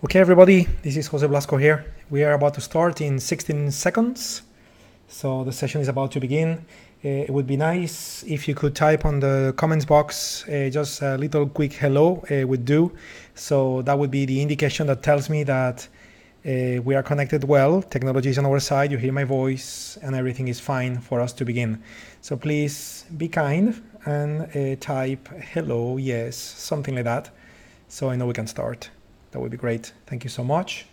Okay, everybody, this is Jose Blasco here. We are about to start in 16 seconds. So the session is about to begin. It would be nice if you could type on the comments box just a little quick hello would do. So that would be the indication that tells me that we are connected well, technology is on our side, you hear my voice, and everything is fine for us to begin. So please be kind and type hello, yes, something like that, so I know we can start. That would be great. Thank you so much.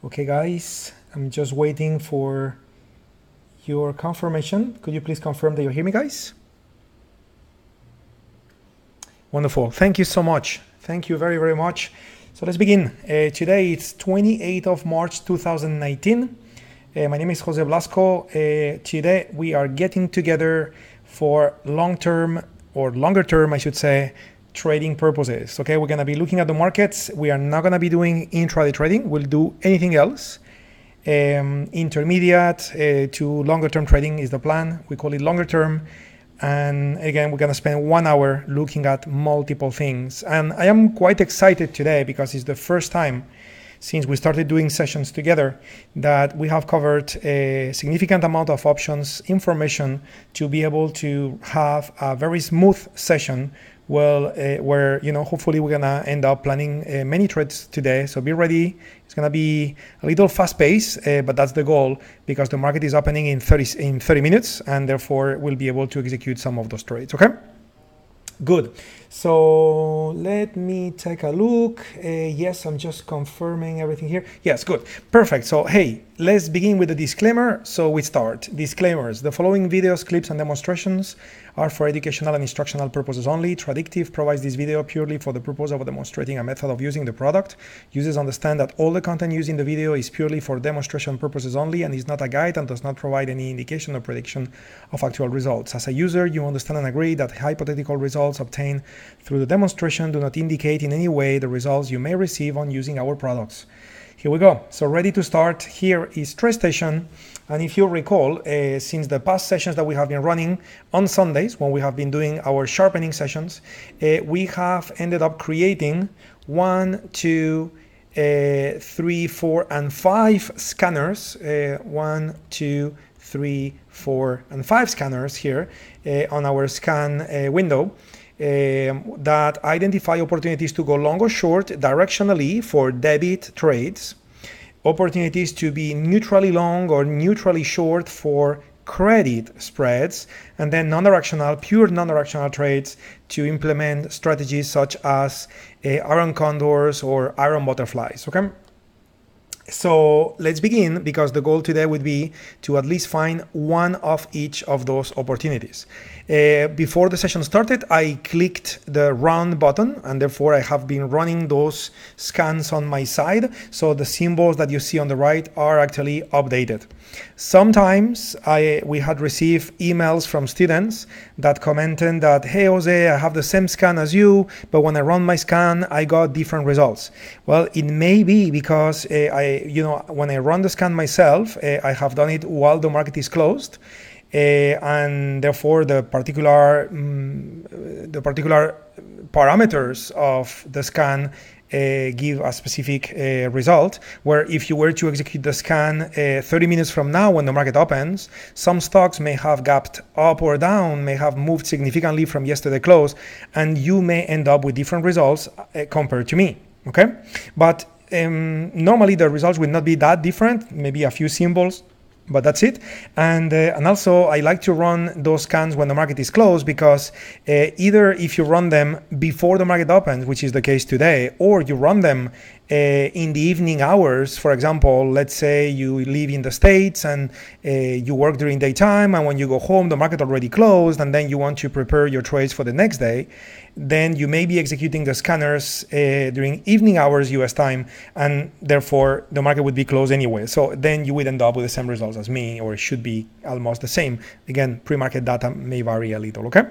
Okay, guys, I'm just waiting for your confirmation. Could you please confirm that you hear me, guys? Wonderful. Thank you so much. Thank you very, very much. So let's begin. Today it's 28th of March 2019. My name is Jose Blasco. Today we are getting together for long-term or longer term, I should say, trading purposes. Okay, we're going to be looking at the markets. We are not going to be doing intraday trading. We'll do anything else. Intermediate to longer term trading is the plan. We call it longer term. And again, we're going to spend 1 hour looking at multiple things. And I am quite excited today because it's the first time since we started doing sessions together that we have covered a significant amount of options information to be able to have a very smooth session. Well, where, hopefully we're gonna end up planning many trades today. So be ready. It's gonna be a little fast pace, but that's the goal because the market is opening in 30 minutes, and therefore we'll be able to execute some of those trades. Okay. Good. So let me take a look. Yes, I'm just confirming everything here. Yes, good. Perfect. So, hey, let's begin with the disclaimer. So we start. Disclaimers. The following videos, clips, and demonstrations are for educational and instructional purposes only. Tradictive provides this video purely for the purpose of demonstrating a method of using the product. Users understand that all the content used in the video is purely for demonstration purposes only and is not a guide and does not provide any indication or prediction of actual results. As a user, you understand and agree that hypothetical results obtained through the demonstration do not indicate in any way the results you may receive on using our products. Here we go. So ready to start. Here is TradeStation. And if you recall, since the past sessions that we have been running on Sundays, when we have been doing our sharpening sessions, we have ended up creating 1, 2, 3, 4, and 5 scanners. 1, 2, 3, 4, and 5 scanners here on our scan window. That identify opportunities to go long or short directionally for debit trades, opportunities to be neutrally long or neutrally short for credit spreads, and then non-directional, pure non-directional trades to implement strategies such as iron condors or iron butterflies. Okay. So let's begin, because the goal today would be to at least find one of each of those opportunities. Before the session started, I clicked the run button, and therefore I have been running those scans on my side. So the symbols that you see on the right are actually updated. Sometimes we had received emails from students that commented that, hey Jose, I have the same scan as you, but when I run my scan, I got different results. Well, it may be because when I run the scan myself, I have done it while the market is closed. And therefore the particular parameters of the scan give a specific result, where if you were to execute the scan 30 minutes from now when the market opens, some stocks may have gapped up or down, may have moved significantly from yesterday close, and you may end up with different results compared to me. Okay, but normally the results will not be that different, maybe a few symbols, but that's it. And also I like to run those scans when the market is closed, because either if you run them before the market opens, which is the case today, or you run them in the evening hours. For example, let's say you live in the States and you work during daytime, and when you go home the market already closed, and then you want to prepare your trades for the next day, then you may be executing the scanners during evening hours US time, and therefore the market would be closed anyway. So then you would end up with the same results as me, or it should be almost the same. Again, pre-market data may vary a little. Okay,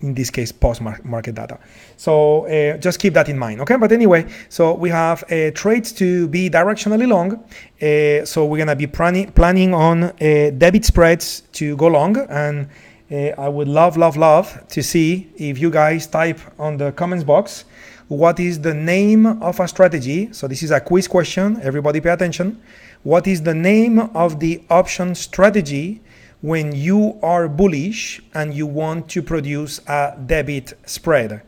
in this case post-market data. So just keep that in mind, okay? But anyway, so we have trades to be directionally long. So we're gonna be planning on debit spreads to go long, and I would love to see if you guys type on the comments box what is the name of a strategy. So this is a quiz question, everybody pay attention. What is the name of the option strategy when you are bullish and you want to produce a debit spread?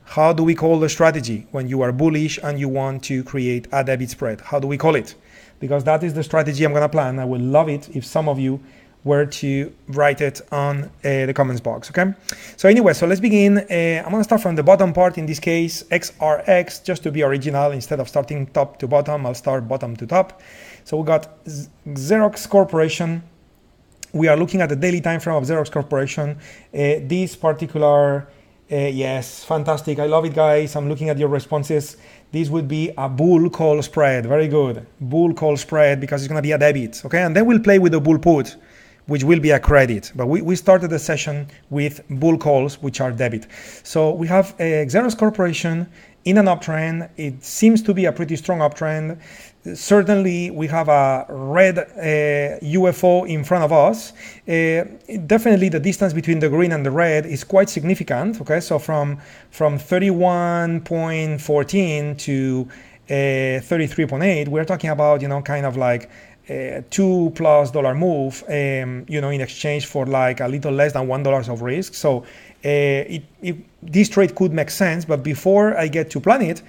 How do we call the strategy when you are bullish and you want to create a debit spread? How do we call it? Because that is the strategy I'm gonna plan. I would love it if some of you were to write it on the comments box, okay? So anyway, so let's begin. I'm gonna start from the bottom part, in this case, XRX, just to be original. Instead of starting top to bottom, I'll start bottom to top. So we got Xerox Corporation. We are looking at the daily time frame of Xerox Corporation. This particular, yes, fantastic. I love it, guys. I'm looking at your responses. This would be a bull call spread. Very good. Bull call spread, because it's going to be a debit. Okay. And then we'll play with the bull put, which will be a credit. But we started the session with bull calls, which are debit. So we have Xerox Corporation in an uptrend. It seems to be a pretty strong uptrend. Certainly, we have a red UFO in front of us. Definitely, the distance between the green and the red is quite significant. Okay, so from 31.14 to 33.8, we're talking about, you know, kind of like $2+ move, you know, in exchange for like a little less than $1 of risk. So this trade could make sense, but before I get to plan it,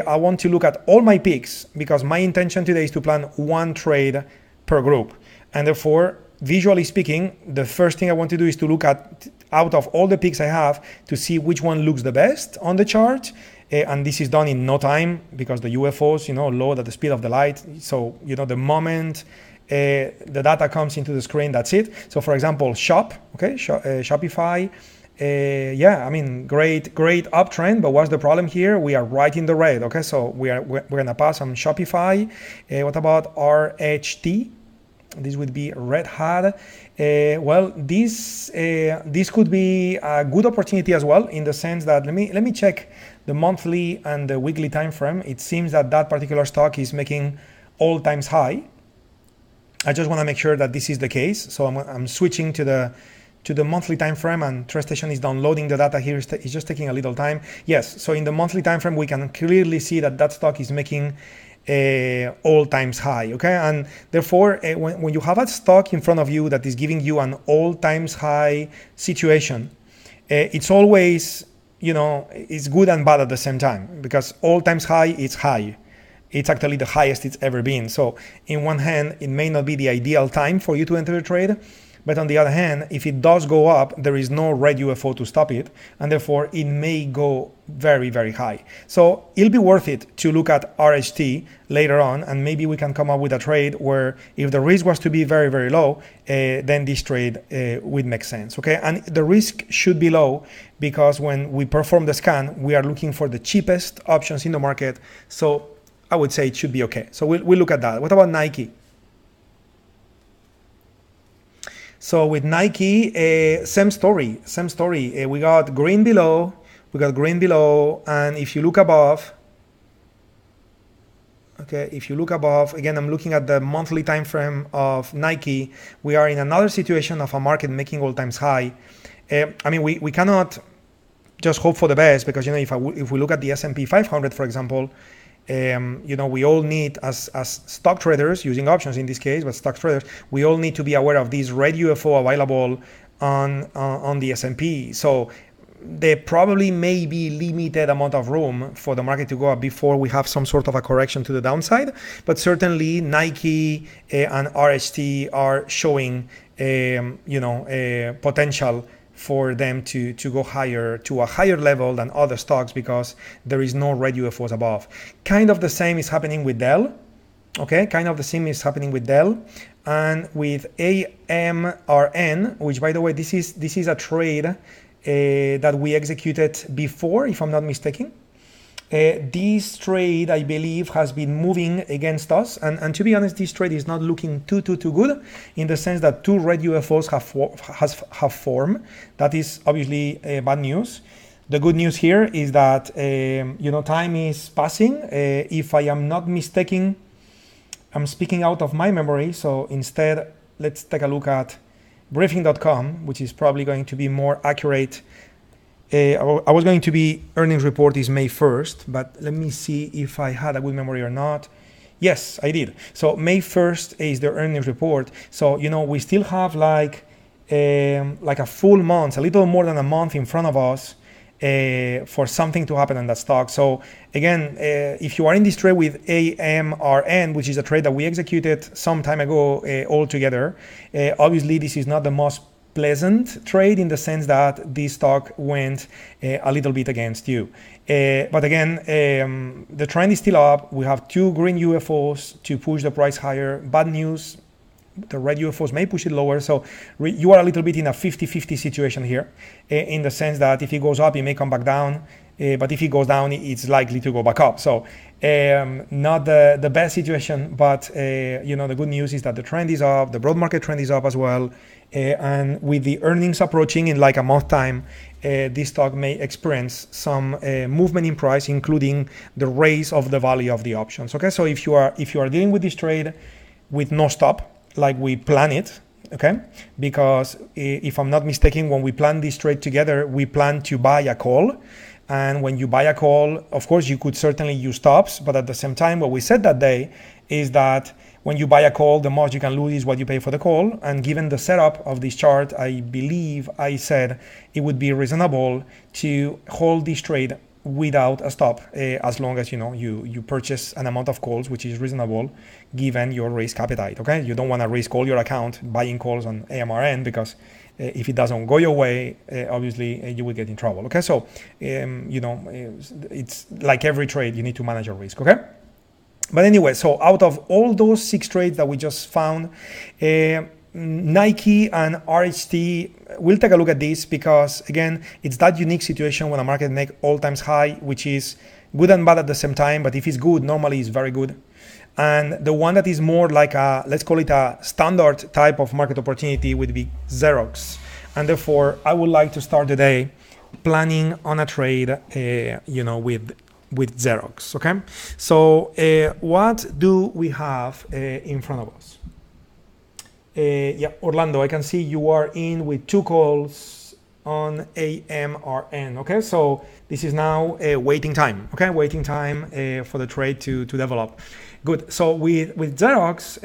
I want to look at all my picks, because my intention today is to plan one trade per group. And therefore, visually speaking, the first thing I want to do is to look at, out of all the picks I have, to see which one looks the best on the chart. And this is done in no time, because the UFOs, you know, load at the speed of the light. So, you know, the moment the data comes into the screen, that's it. So for example, Shopify, yeah, I mean, great uptrend, but what's the problem here? We are right in the red. Okay, so we're gonna pass on Shopify. What about RHT? This would be Red Hat. Well, this could be a good opportunity as well, in the sense that let me check the monthly and the weekly time frame. It seems that that particular stock is making all-time high. I just want to make sure that this is the case. So I'm switching to the monthly time frame, and TradeStation is downloading the data here. It's just taking a little time. Yes, so in the monthly time frame, we can clearly see that that stock is making all-time high. Okay, and therefore, when you have a stock in front of you that is giving you an all-time high situation, it's always, you know, it's good and bad at the same time, because all-time high is high. It's actually the highest it's ever been. So in one hand, it may not be the ideal time for you to enter a trade, but on the other hand, if it does go up, there is no red UFO to stop it, and therefore it may go very, very high. So it'll be worth it to look at RHT later on, and maybe we can come up with a trade where if the risk was to be very, very low, then this trade would make sense. Okay, and the risk should be low, because when we perform the scan, we are looking for the cheapest options in the market. So I would say it should be okay. So we'll look at that. What about Nike? So with Nike, same story. We got green below, and if you look above, okay, if you look above, again, I'm looking at the monthly time frame of Nike. We are in another situation of a market making all-time high. I mean, we cannot just hope for the best, because, you know, if we look at the S&P 500, for example, you know, we all need, as stock traders, using options in this case, but stock traders, we all need to be aware of this red UFO available on the S&P. So there probably may be limited amount of room for the market to go up before we have some sort of a correction to the downside. But certainly Nike and RHT are showing, you know, potential for them to go higher, to a higher level than other stocks, because there is no red UFOs above. Kind of the same is happening with Dell. Okay, kind of the same is happening with Dell, and with AMRN, which, by the way, this is a trade that we executed before, if I'm not mistaken. This trade, I believe, has been moving against us, and to be honest, this trade is not looking too good, in the sense that two red UFOs have formed. That is obviously bad news. The good news here is that time is passing. If I am not mistaken, I'm speaking out of my memory, so instead let's take a look at briefing.com, which is probably going to be more accurate. I was going to be earnings report is May 1st, but let me see if I had a good memory or not. Yes, I did. So May 1st is the earnings report. So, we still have like a full month, a little more than a month in front of us for something to happen on that stock. So again, if you are in this trade with AMRN, which is a trade that we executed some time ago altogether, obviously this is not the most pleasant trade, in the sense that this stock went a little bit against you. But again, the trend is still up. We have two green UFOs to push the price higher. Bad news, the red UFOs may push it lower. So you are a little bit in a 50-50 situation here, in the sense that if it goes up, it may come back down. But if it goes down, it's likely to go back up. So not the best situation, but the good news is that the trend is up, the broad market trend is up as well. And with the earnings approaching in like a month time, this stock may experience some movement in price, including the raise of the value of the options. Okay, so if you are dealing with this trade with no stop, like we plan it, okay, because if I'm not mistaken, when we plan this trade together, we plan to buy a call. And when you buy a call, of course, you could certainly use stops, but at the same time, what we said that day is that when you buy a call, the most you can lose is what you pay for the call. And given the setup of this chart, I believe I said it would be reasonable to hold this trade without a stop, as long as you purchase an amount of calls which is reasonable given your risk appetite. Okay, you don't want to risk all your account buying calls on AMRN, because if it doesn't go your way, obviously you will get in trouble. Okay, so it's like every trade, you need to manage your risk. Okay, but anyway, so out of all those 6 trades that we just found, Nike and RHT, we'll take a look at this, because again, it's that unique situation when a market make all-time high, which is good and bad at the same time. But if it's good, normally it's very good. And the one that is more like a, let's call it a standard type of market opportunity, would be Xerox. And therefore, I would like to start the day planning on a trade, with Xerox. Okay, so what do we have in front of us? Yeah, Orlando, I can see you are in with 2 calls on AMRN. Okay, so this is now waiting time. Okay, waiting time for the trade to develop. Good. So with Xerox,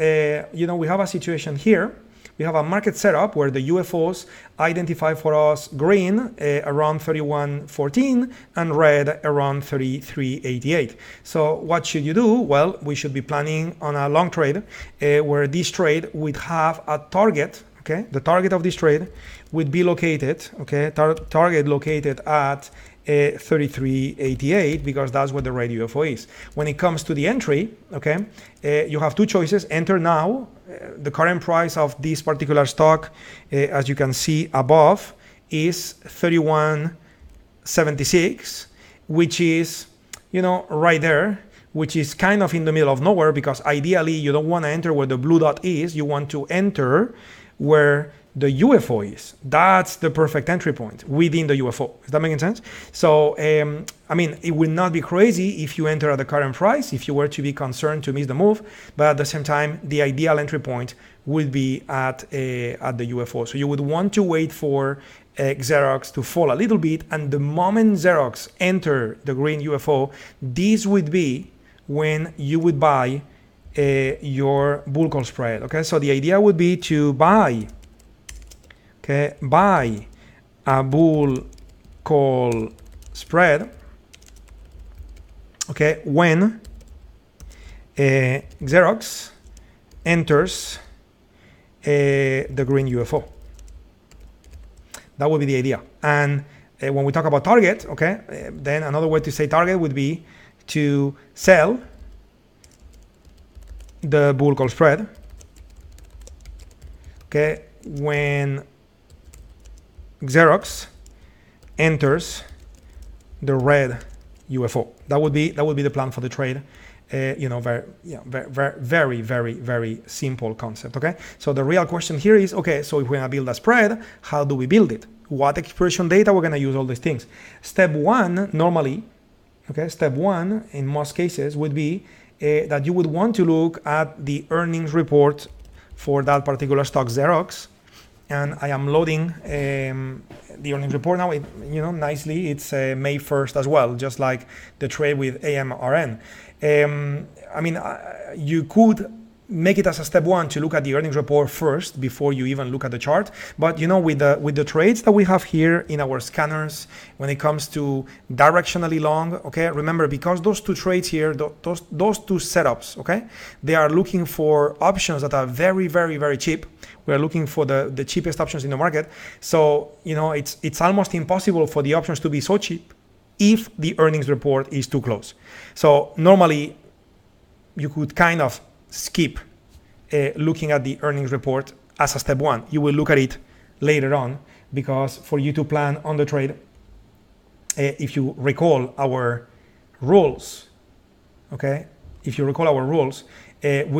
we have a situation here. We have a market setup where the UFOs identify for us green around 31.14 and red around 33.88. So what should you do? Well, we should be planning on a long trade where this trade would have a target. Okay, the target of this trade would be located. Okay, target located at 33.88, because that's what the red UFO is. When it comes to the entry, okay, you have 2 choices. Enter now. The current price of this particular stock, as you can see above, is 31.76, which is, right there, which is kind of in the middle of nowhere, because ideally you don't want to enter where the blue dot is. You want to enter where the UFO is. That's the perfect entry point within the UFO. Is that making sense? So, it will not be crazy if you enter at the current price, if you were to be concerned to miss the move, but at the same time, the ideal entry point would be at the UFO. So you would want to wait for Xerox to fall a little bit, and the moment Xerox enter the green UFO, this would be when you would buy your bull call spread. Okay, so the idea would be to buy a bull call spread, okay, when Xerox enters the green UFO. That would be the idea. And when we talk about target, okay, then another way to say target would be to sell the bull call spread, okay, when Xerox enters the red UFO. That would be the plan for the trade. Very simple concept. Okay, so the real question here is, okay, so if we're gonna build a spread, how do we build it? What expiration data we're gonna use? All these things. Step one normally, okay, step one in most cases would be that you would want to look at the earnings report for that particular stock, Xerox. And I am loading the earnings report now. Nicely, it's May 1st as well, just like the trade with AMRN. You could make it as a step one to look at the earnings report first before you even look at the chart. But with the trades that we have here in our scanners, when it comes to directionally long, okay, remember, because those two trades here, those two setups, okay, they are looking for options that are very cheap. We are looking for the cheapest options in the market. So it's almost impossible for the options to be so cheap if the earnings report is too close. So normally you could kind of skip looking at the earnings report as a step one. You will look at it later on, because for you to plan on the trade, if you recall our rules, okay, we're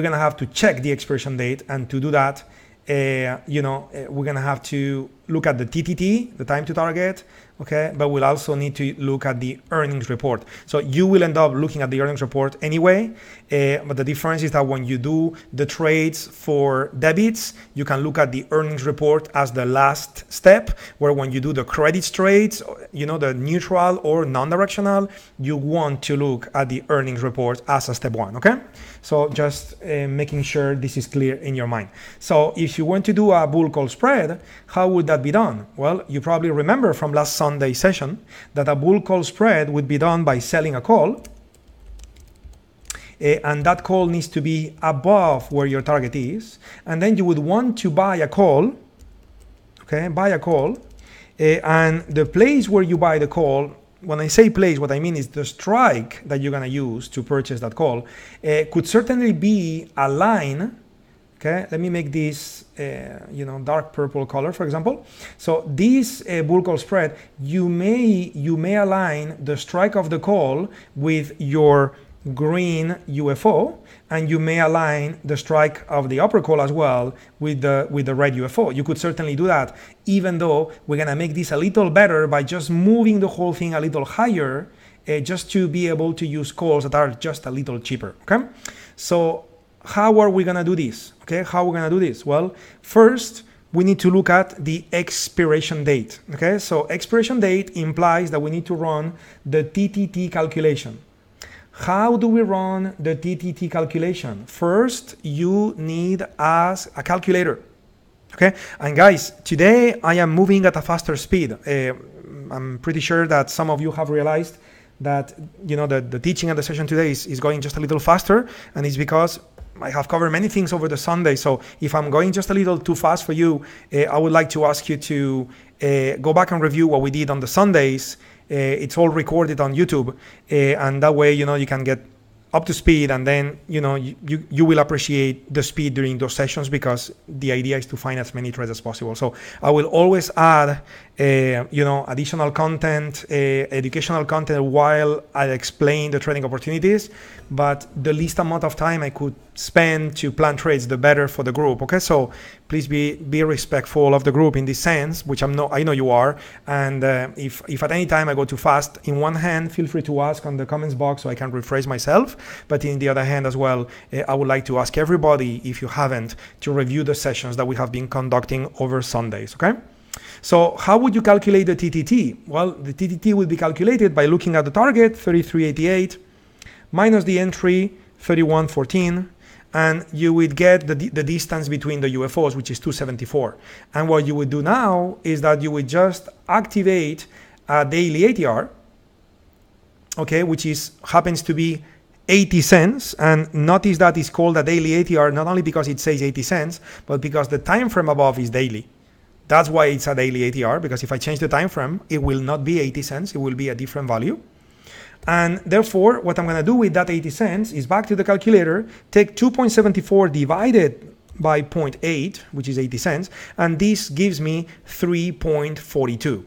gonna have to check the expiration date, and to do that, we're gonna have to look at the TTT, the time to target, okay, but we'll also need to look at the earnings report. So you will end up looking at the earnings report anyway, but the difference is that when you do the trades for debits, you can look at the earnings report as the last step, where when you do the credits trades, the neutral or non-directional, you want to look at the earnings report as a step one, okay? So just making sure this is clear in your mind. So if you want to do a bull call spread, how would that be done? Well, you probably remember from last Sunday session that a bull call spread would be done by selling a call, and that call needs to be above where your target is, and then you would want to buy a call, okay, and the place where you buy the call, when I say place, what I mean is the strike that you're gonna use to purchase that call could certainly be a line. Okay, let me make this dark purple color, for example. So this bull call spread, you may align the strike of the call with your green UFO, and you may align the strike of the upper call as well with the red UFO. You could certainly do that, even though we're gonna make this a little better by just moving the whole thing a little higher, just to be able to use calls that are just a little cheaper. Okay, so how are we gonna do this? Okay, how are we gonna do this? Well, first we need to look at the expiration date. Okay, so expiration date implies that we need to run the TTT calculation. How do we run the TTT calculation? First, you need a calculator. Okay, and guys, today I am moving at a faster speed. I'm pretty sure that some of you have realized that the teaching and the session today is going just a little faster, and it's because I have covered many things over the Sunday. So if I'm going just a little too fast for you, I would like to ask you to go back and review what we did on the Sundays. It's all recorded on YouTube, and that way you can get up to speed, and then you will appreciate the speed during those sessions, because the idea is to find as many trades as possible. So I will always add additional content, educational content, while I explain the trading opportunities, but the least amount of time I could spend to plan trades, the better for the group. Okay, so please be respectful of the group in this sense, which I know you are. And if at any time I go too fast, in one hand, feel free to ask on the comments box so I can rephrase myself. But in the other hand as well, I would like to ask everybody, if you haven't, to review the sessions that we have been conducting over Sundays. Okay. So how would you calculate the TTT? Well, the TTT will be calculated by looking at the target 33.88 minus the entry 31.14, and you would get the distance between the UFOs, which is 274. And what you would do now is that you would just activate a daily ATR, okay, which happens to be 80 cents. And notice that it's called a daily ATR not only because it says 80 cents, but because the time frame above is daily. That's why it's a daily ATR, because if I change the time frame, it will not be 80 cents, it will be a different value. And therefore, what I'm going to do with that 80 cents is back to the calculator, take 2.74 divided by 0.8, which is 80 cents, and this gives me 3.42.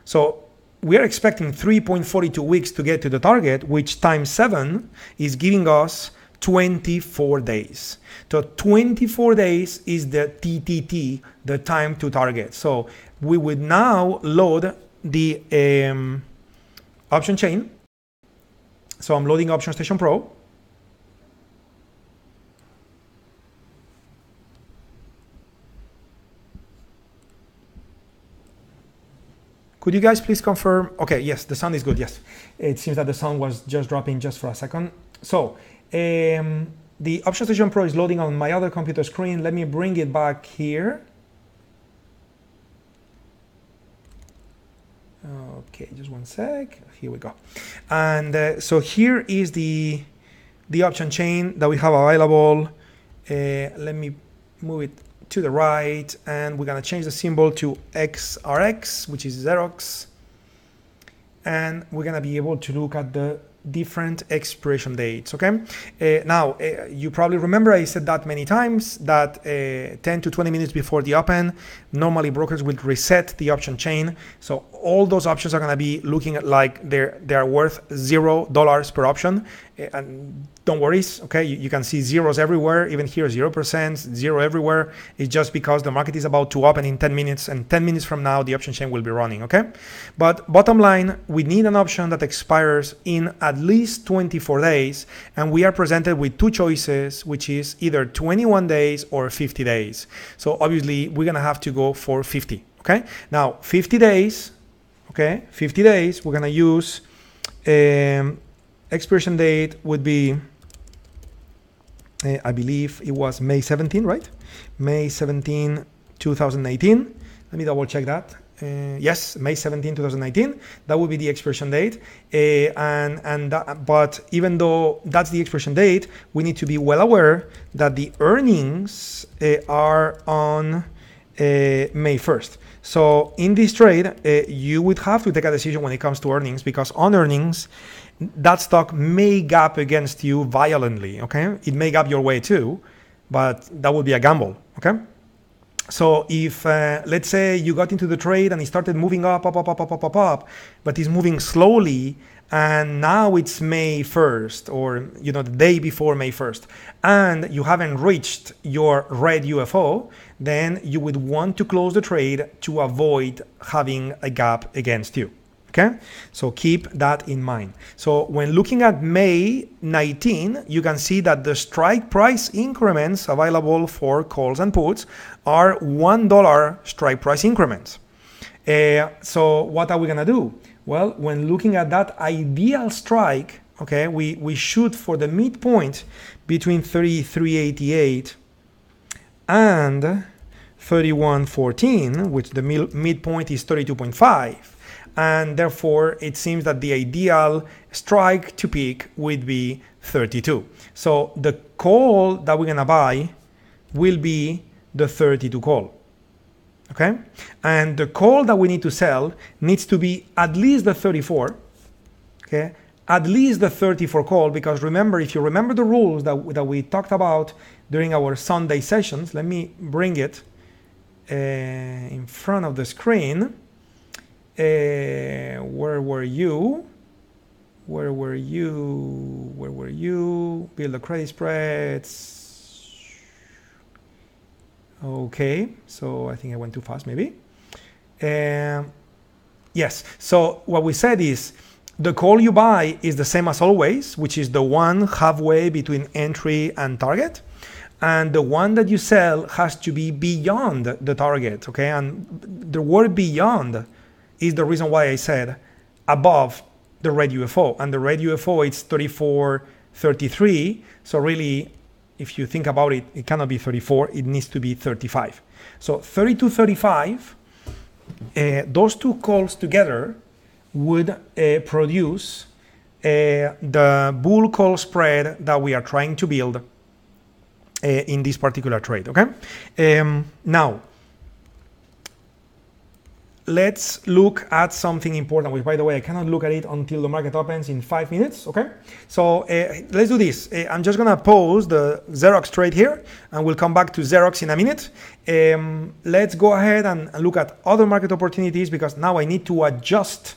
So we are expecting 3.42 weeks to get to the target, which times 7 is giving us 24 days. So 24 days is the TTT, the time to target. So we would now load the option chain. So I'm loading Option Station Pro. Could you guys please confirm? Okay, yes, the sound is good, yes. It seems that the sound was just dropping just for a second. So the Option Station Pro is loading on my other computer screen. Let me bring it back here. Okay, just one sec. Here we go. And so here is the option chain that we have available. Let me move it to the right, and we're gonna change the symbol to XRX, which is Xerox, and we're gonna be able to look at the different expiration dates. Okay, now you probably remember I said that many times that 10 to 20 minutes before the open, normally brokers will reset the option chain, so all those options are going to be looking at like they're worth $0 per option. And don't worry, okay, you can see zeros everywhere, even here 0%, zero everywhere. It's just because the market is about to open in 10 minutes, and 10 minutes from now the option chain will be running. Okay, but bottom line, we need an option that expires in at least 24 days, and we are presented with two choices, which is either 21 days or 50 days. So obviously we're gonna have to go for 50. Okay, now 50 days. Okay, 50 days. We're gonna use expiration date would be, I believe it was May 17, right? May 17, 2018. Let me double check that. Yes, May 17, 2019. That would be the expiration date. But even though that's the expiration date, we need to be well aware that the earnings are on May 1st. So in this trade, you would have to take a decision when it comes to earnings, because on earnings, that stock may gap against you violently. Okay, it may gap your way too, but that would be a gamble. Okay. So if, let's say you got into the trade and it started moving up, but it's moving slowly, and now it's May 1st, or the day before May 1st, and you haven't reached your red UFO, then you would want to close the trade to avoid having a gap against you. Okay, so keep that in mind. So when looking at May 19, you can see that the strike price increments available for calls and puts are $1 strike price increments. So what are we gonna do? Well, when looking at that ideal strike, okay, we shoot for the midpoint between 33.88 and 31.14, which the midpoint is 32.5. And therefore it seems that the ideal strike to peak would be 32. So the call that we're gonna buy will be the 32 call. Okay, and the call that we need to sell needs to be at least the 34. Okay, at least the 34 call, because remember, if you remember the rules that we talked about during our Sunday sessions, let me bring it in front of the screen. Where were you? Build the credit spreads. Okay, so I think I went too fast maybe. Yes, so what we said is the call you buy is the same as always, which is the one halfway between entry and target. And the one that you sell has to be beyond the target, okay? And the word beyond is the reason why I said above the red UFO, and the red UFO is 34.33. So really, if you think about it, it cannot be 34, it needs to be 35. So 32.35, those two calls together would produce the bull call spread that we are trying to build in this particular trade, okay? Now, let's look at something important, which, by the way, I cannot look at it until the market opens in 5 minutes, okay? So let's do this. I'm just gonna pause the Xerox trade here, and we'll come back to Xerox in a minute. Let's go ahead and look at other market opportunities, because now I need to adjust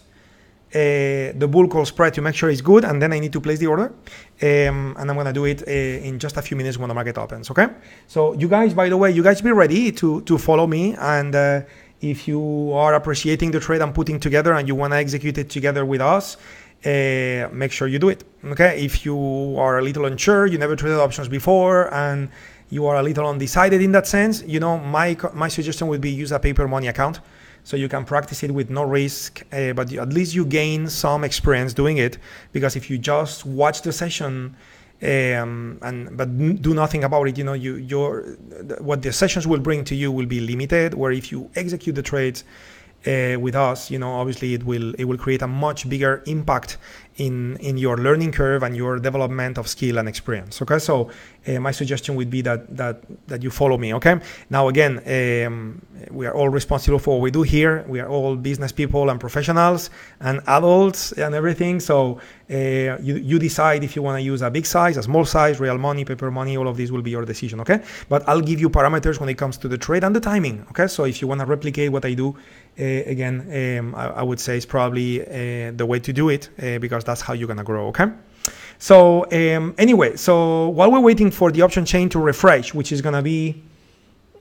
the bull call spread to make sure it's good, and then I need to place the order. And I'm gonna do it in just a few minutes when the market opens, okay? So you guys, by the way, you guys be ready to follow me, and if you are appreciating the trade I'm putting together and you wanna execute it together with us, make sure you do it, okay? If you are a little unsure, you never traded options before, and you are a little undecided in that sense, you know, my suggestion would be use a paper money account, so you can practice it with no risk, but at least you gain some experience doing it. Because if you just watch the session but do nothing about it, you know, what the sessions will bring to you will be limited. Where if you execute the trades with us, you know, obviously it will create a much bigger impact in your learning curve and your development of skill and experience. Okay, so my suggestion would be that you follow me. Okay, now again, we are all responsible for what we do here. We are all business people and professionals and adults and everything. So you decide if you want to use a big size, a small size, real money, paper money. All of this will be your decision. Okay, but I'll give you parameters when it comes to the trade and the timing. Okay, so if you want to replicate what I do, again, I would say it's probably the way to do it, because that's how you're gonna grow. Okay, so anyway, so while we're waiting for the option chain to refresh, which is gonna be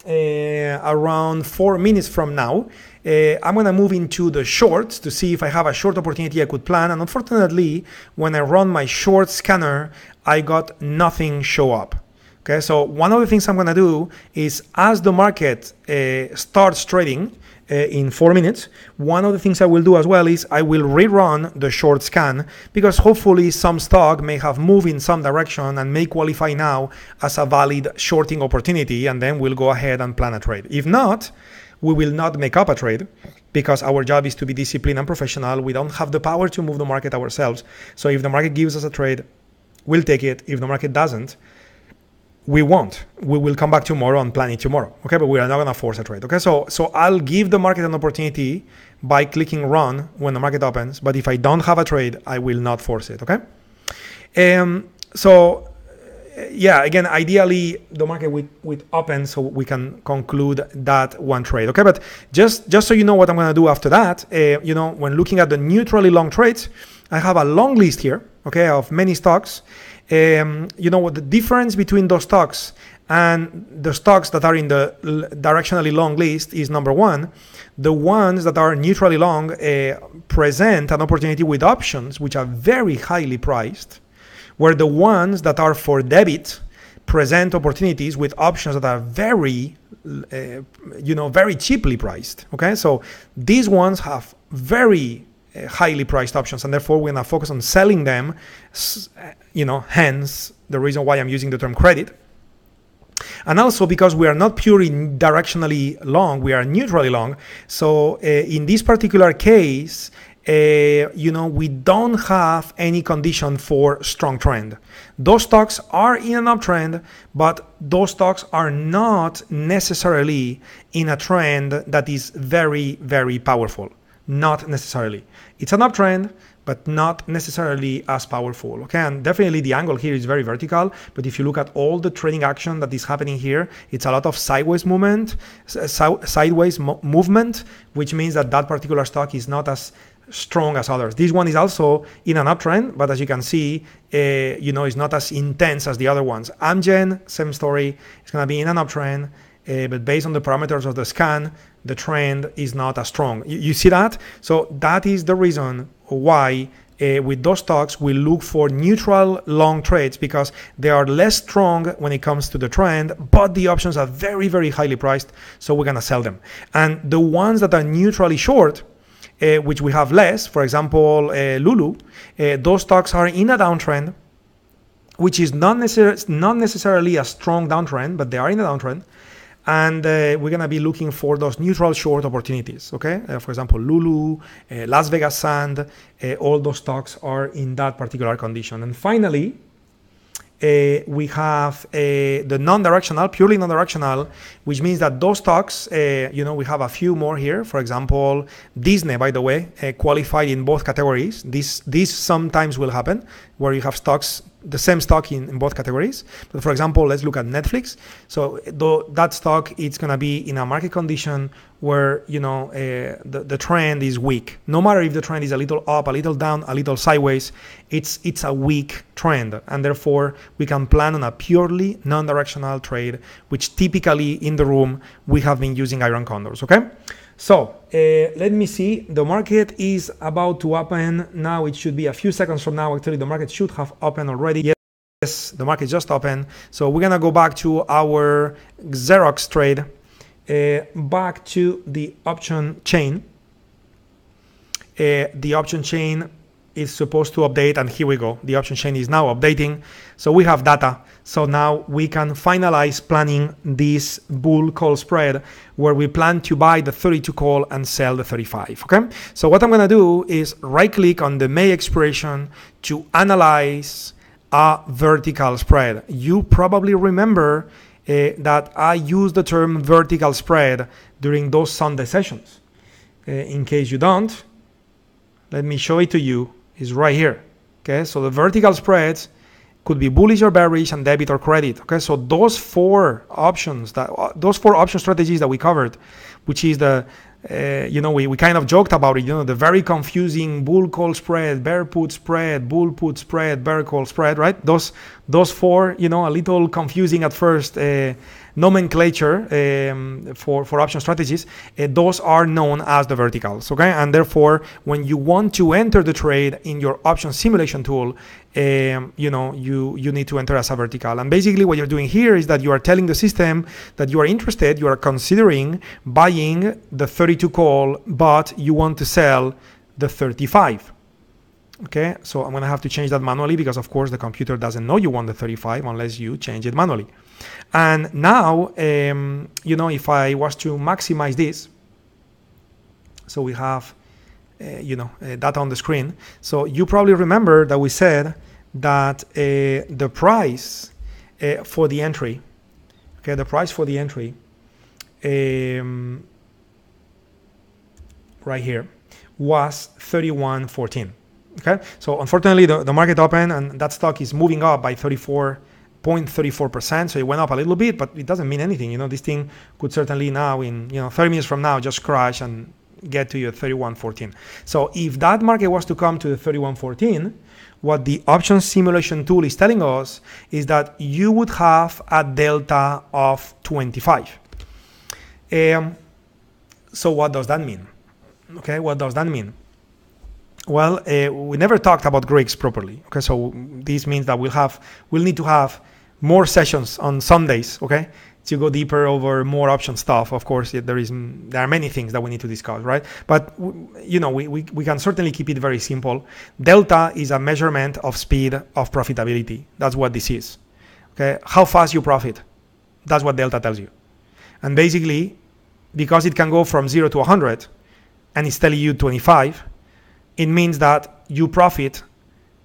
around 4 minutes from now, I'm gonna move into the shorts to see if I have a short opportunity I could plan. And unfortunately, when I run my short scanner, I got nothing show up. Okay, so one of the things I'm gonna do is, as the market starts trading in 4 minutes, one of the things I will do as well is I will rerun the short scan, because hopefully some stock may have moved in some direction and may qualify now as a valid shorting opportunity, and then we'll go ahead and plan a trade. If not, we will not make up a trade, because our job is to be disciplined and professional. We don't have the power to move the market ourselves. So if the market gives us a trade, we'll take it. If the market doesn't, we won't. We will come back tomorrow and plan it tomorrow. Okay, but we are not gonna force a trade. Okay, so I'll give the market an opportunity by clicking run when the market opens. But if I don't have a trade, I will not force it. Okay. So yeah, again, ideally the market would open so we can conclude that one trade. Okay, but just so you know what I'm gonna do after that, you know, when looking at the neutrally long trades, I have a long list here, okay, of many stocks. You know what the difference between those stocks and the stocks that are in the directionally long list is: number one, the ones that are neutrally long present an opportunity with options which are very highly priced, where the ones that are for debit present opportunities with options that are very very cheaply priced. Okay, so these ones have very highly priced options, and therefore we're gonna focus on selling them, hence the reason why I'm using the term credit. And also because we are not purely directionally long, we are neutrally long. So in this particular case, we don't have any condition for strong trend. Those stocks are in an uptrend, but those stocks are not necessarily in a trend that is very, very powerful. Not necessarily. It's an uptrend, but not necessarily as powerful. Okay, and definitely the angle here is very vertical, but if you look at all the trading action that is happening here, it's a lot of sideways movement, which means that particular stock is not as strong as others. This one is also in an uptrend, but as you can see, it's not as intense as the other ones. Amgen, same story. It's going to be in an uptrend, but based on the parameters of the scan, the trend is not as strong. You see that? So that is the reason why with those stocks we look for neutral long trades, because they are less strong when it comes to the trend, but the options are very, very highly priced, so we're gonna sell them. And the ones that are neutrally short, which we have less, for example, Lulu, those stocks are in a downtrend, which is not necessarily a strong downtrend, but they are in a downtrend. And we're going to be looking for those neutral short opportunities, okay? For example, Lulu, Las Vegas Sand, all those stocks are in that particular condition. And finally, we have the non-directional, purely non-directional, which means that those stocks, we have a few more here. For example, Disney, by the way, qualified in both categories. This sometimes will happen, where you have stocks the same stock in both categories. But for example, let's look at Netflix. So that stock, it's going to be in a market condition where, you know, the trend is weak. No matter if the trend is a little up, a little down, a little sideways, it's a weak trend. And therefore, we can plan on a purely non-directional trade, which typically in the room, we have been using iron condors, okay? So let me see, the market is about to open. Now it should be a few seconds from now. Actually, the market should have opened already. Yes, the market just opened. So we're gonna go back to our Xerox trade, back to the option chain. The option chain is supposed to update, and here we go. The option chain is now updating. So we have data. So now we can finalize planning this bull call spread where we plan to buy the 32 call and sell the 35, okay? So what I'm gonna do is right click on the May expiration to analyze a vertical spread. You probably remember that I used the term vertical spread during those Sunday sessions. In case you don't, let me show it to you. It's right here, okay? So the vertical spreads could be bullish or bearish and debit or credit, okay? So those four option strategies that we covered, which is the, you know, we kind of joked about it, you know, the very confusing bull call spread, bear put spread, bull put spread, bear call spread, right? Those four, you know, a little confusing at first nomenclature for option strategies, those are known as the verticals, okay? And therefore, when you want to enter the trade in your option simulation tool, you know, you need to enter as a vertical. And basically what you're doing here is that you are telling the system that you are interested, you are considering buying the 32 call, but you want to sell the 35. Okay, so I'm gonna have to change that manually because of course the computer doesn't know you want the 35 unless you change it manually. And now, you know, if I was to maximize this, so we have, you know, data on the screen. So you probably remember that we said that the price for the entry, okay, the price for the entry, right here, was 31.14. Okay, so unfortunately the market opened and that stock is moving up by 34.34%. So it went up a little bit, but it doesn't mean anything. You know, this thing could certainly now in, you know, 30 minutes from now just crash and get to your 31.14. So if that market was to come to the 31.14, what the option simulation tool is telling us is that you would have a delta of 25. So what does that mean? Okay, what does that mean? Well, we never talked about Greeks properly. Okay, so this means that we'll need to have more sessions on Sundays. Okay, to go deeper over more option stuff. Of course, there are many things that we need to discuss, right? But you know, we can certainly keep it very simple. Delta is a measurement of speed of profitability. That's what this is. Okay, how fast you profit. That's what delta tells you. And basically, because it can go from 0 to 100, and it's telling you 25. It means that you profit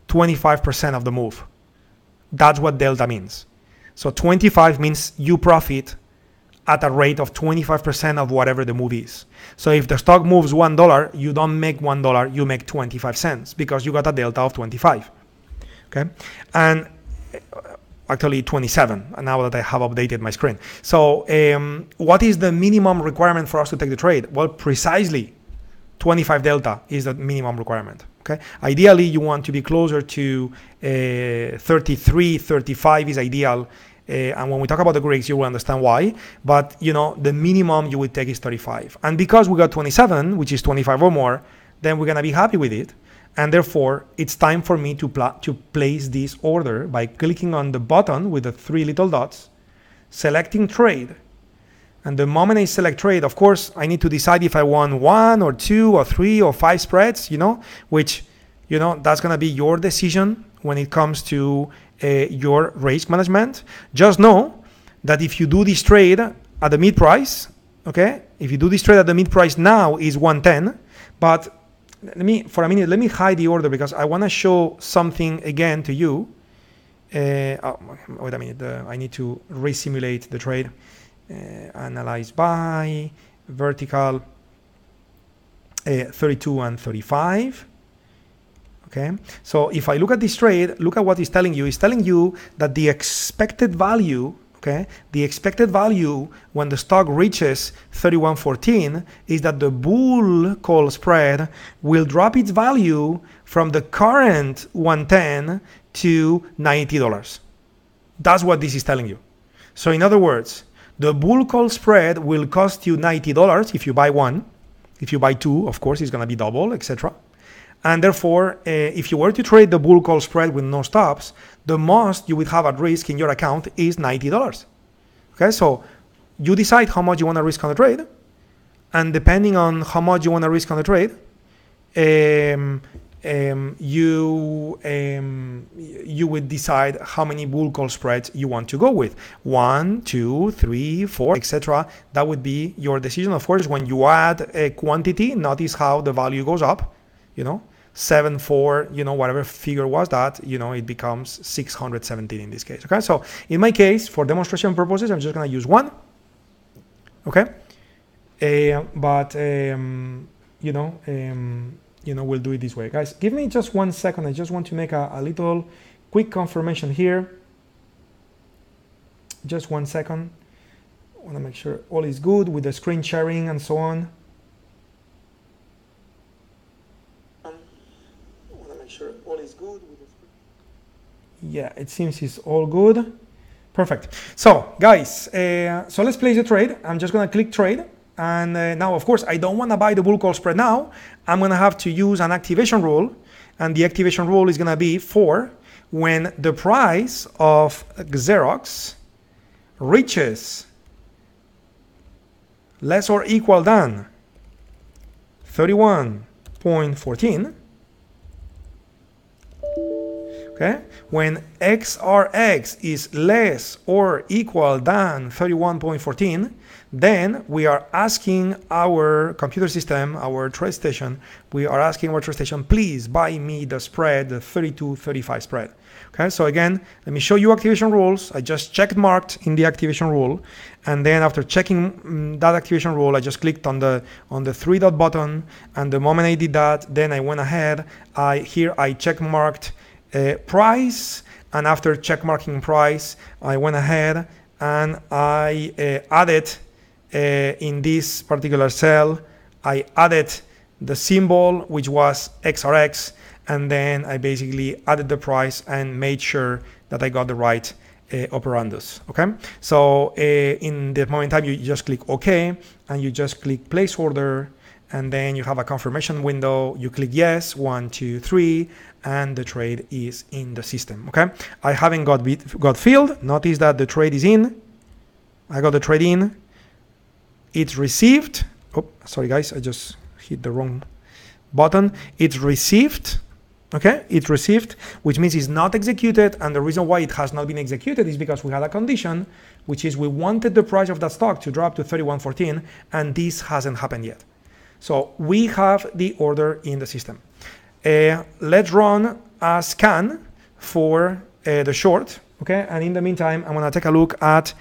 25% of the move. That's what delta means. So 25 means you profit at a rate of 25% of whatever the move is. So if the stock moves $1, you don't make $1, you make 25 cents because you got a delta of 25. Okay, and actually 27 now that I have updated my screen. So what is the minimum requirement for us to take the trade? Well, precisely 25 delta is the minimum requirement. Okay, ideally you want to be closer to 33, 35 is ideal. And when we talk about the Greeks, you will understand why. But you know, the minimum you would take is 35. And because we got 27, which is 25 or more, then we're gonna be happy with it. And therefore, it's time for me to place this order by clicking on the button with the 3 little dots, selecting trade. And the moment I select trade, of course, I need to decide if I want 1 or 2 or 3 or 5 spreads, you know, which, you know, that's going to be your decision when it comes to your risk management. Just know that if you do this trade at the mid price, okay, if you do this trade at the mid price now is 110, but for a minute, let me hide the order because I want to show something again to you. Wait a minute, I need to resimulate the trade. Analyze by vertical 32 and 35. Okay, so if I look at this trade, look at what it's telling you. It's telling you that the expected value, okay, the expected value when the stock reaches 31.14 is that the bull call spread will drop its value from the current 110 to $90. That's what this is telling you. So in other words, the bull call spread will cost you $90 if you buy one. If you buy two, of course, it's going to be double, etc. And therefore, if you were to trade the bull call spread with no stops, the most you would have at risk in your account is $90. Okay, so you decide how much you want to risk on the trade, and depending on how much you want to risk on the trade, you would decide how many bull call spreads you want to go with. 1, 2, 3, 4, etc. That would be your decision. Of course, when you add a quantity, notice how the value goes up. 7, 4, whatever figure was that, it becomes 617 in this case. Okay, so in my case, for demonstration purposes, I'm just going to use one. Okay, but we'll do it this way. Guys, give me just 1 second. I just want to make a little quick confirmation here. Just 1 second. I want to make sure all is good with the screen sharing and so on. Yeah, it seems it's all good. Perfect. So guys, so let's place a trade. I'm just going to click trade. And now, of course, I don't want to buy the bull call spread now. I'm going to have to use an activation rule. And the activation rule is going to be for when the price of Xerox reaches less or equal than 31.14. Okay, when XRX is less or equal than 31.14, then we are asking our computer system, our TradeStation, please buy me the spread, the 32.35 spread. Okay, so again, let me show you activation rules. I just checked marked in the activation rule, and then after checking that activation rule, I just clicked on the three dot button, and the moment I did that, then I went ahead. I check marked price, and after check marking price, I went ahead and I added in this particular cell, I added the symbol which was XRX, and then I basically added the price and made sure that I got the right operandus. Okay, so in the moment in time, you just click OK, and you just click place order, and then you have a confirmation window. You click yes, 1, 2, 3, and the trade is in the system. Okay, I haven't got filled. Notice that the trade is in. I got the trade in. It's received. Oh, sorry guys, I just hit the wrong button. It's received. Okay, it's received, which means it's not executed, and the reason why it has not been executed is because we had a condition, which is we wanted the price of that stock to drop to 31.14, and this hasn't happened yet. So we have the order in the system. Let's run a scan for the short, okay? And in the meantime, I'm gonna take a look at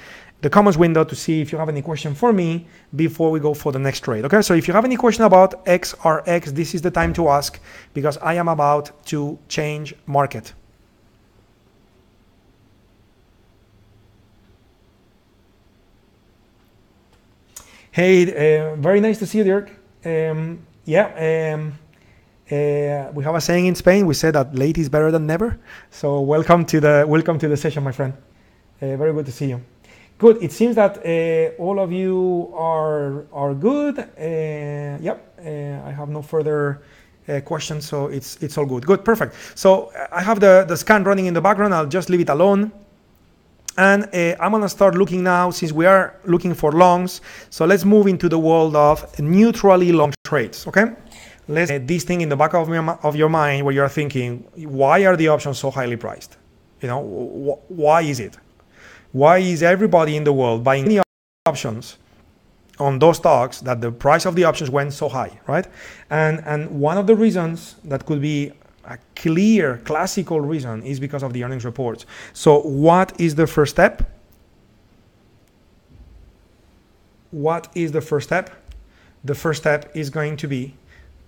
the comments window to see if you have any question for me before we go for the next trade, okay? So if you have any question about XRX, this is the time to ask, because I am about to change market. Hey, very nice to see you, Dirk. We have a saying in Spain. We say that late is better than never. So welcome to the session, my friend. Very good to see you. Good. It seems that all of you are good. I have no further questions, so it's all good. Good, perfect. So I have the scan running in the background. I'll just leave it alone. And I'm gonna start looking now, since we are looking for longs. So let's move into the world of neutrally long trades, okay? Let's this thing in the back of your mind where you're thinking, why are the options so highly priced? Why is it? Why is everybody in the world buying any options on those stocks that the price of the options went so high, right? And one of the reasons that could be a clear classical reason is because of the earnings reports. So what is the first step? What is the first step? The first step is going to be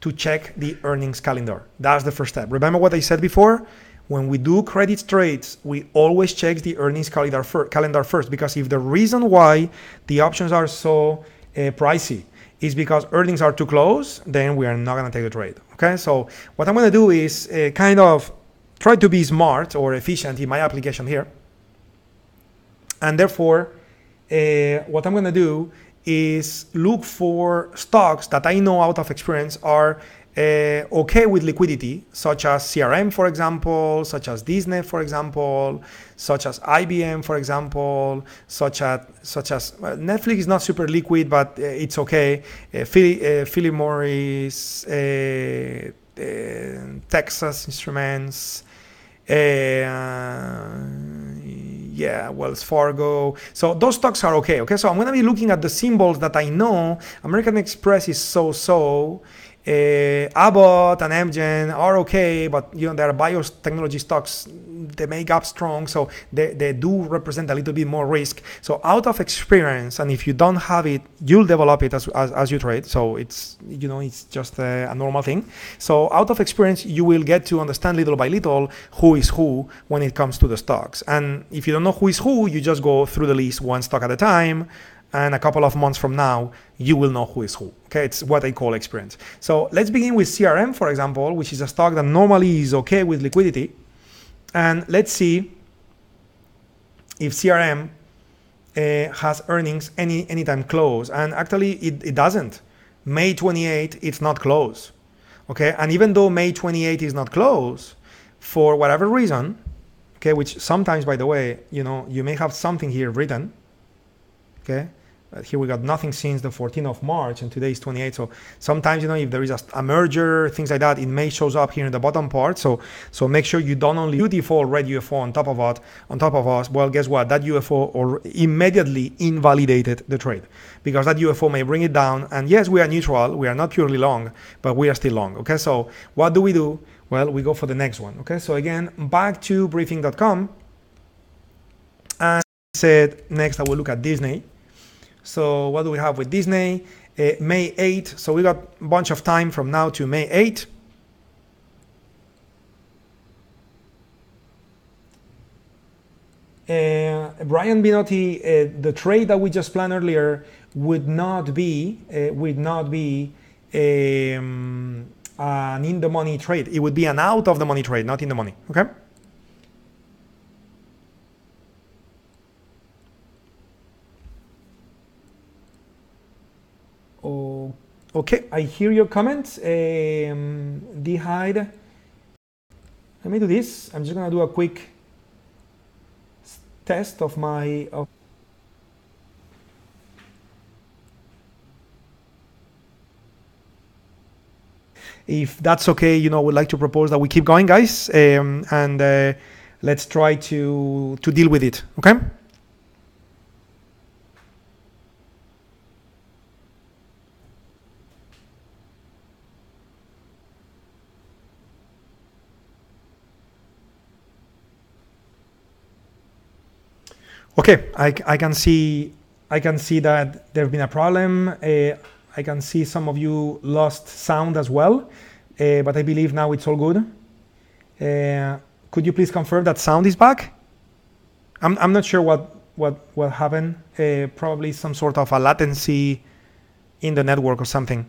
to check the earnings calendar. That's the first step. Remember what I said before? When we do credit trades, we always check the earnings calendar first, because if the reason why the options are so pricey is because earnings are too close, then we are not going to take the trade. Okay, so what I'm going to do is kind of try to be smart or efficient in my application here. And therefore, what I'm going to do is look for stocks that I know out of experience are okay with liquidity, such as CRM, for example, such as Disney, for example, such as IBM, for example, such as Netflix is not super liquid, but it's okay. Philip Morris, Texas Instruments, Wells Fargo. So those stocks are okay. So I'm going to be looking at the symbols that I know. American Express is so-so. Abbott and Amgen are okay, but you know, there are biotechnology stocks, they make up strong, so they do represent a little bit more risk. So out of experience, and if you don't have it, you'll develop it as you trade. So it's, you know, it's just a normal thing. So out of experience, you will get to understand little by little who is who when it comes to the stocks. And if you don't know who is who, you just go through the list one stock at a time. And a couple of months from now, you will know who is who. Okay, it's what I call experience. So let's begin with CRM, for example, which is a stock that normally is okay with liquidity. And let's see if CRM has earnings anytime close. And actually, it doesn't. May 28, it's not close. Okay, and even though May 28 is not close, for whatever reason, okay, which sometimes, by the way, you know, you may have something here written. Okay. Here we got nothing since the 14th of March, and today is 28. So sometimes, you know, if there is a merger, things like that, it may shows up here in the bottom part. So make sure you don't only beautiful red UFO on top of us. Well, guess what? That UFO or immediately invalidated the trade, because that UFO may bring it down. And yes, we are neutral. We are not purely long, but we are still long. Okay. So what do we do? Well, we go for the next one. Okay. So again, back to briefing.com, and said next I will look at Disney. So what do we have with Disney? May 8. So we got a bunch of time from now to May 8. Brian Binotti, the trade that we just planned earlier would not be an in the money trade. It would be an out of the money trade, not in the money. Okay. Okay, I hear your comments. Dhide. Let me do this. I'm just gonna do a quick test of my. If that's okay, you know, I would like to propose that we keep going, guys, and let's try to deal with it. Okay. Okay, I can see that there's been a problem. I can see some of you lost sound as well, but I believe now it's all good. Could you please confirm that sound is back? I'm not sure what happened. Probably some sort of a latency in the network or something.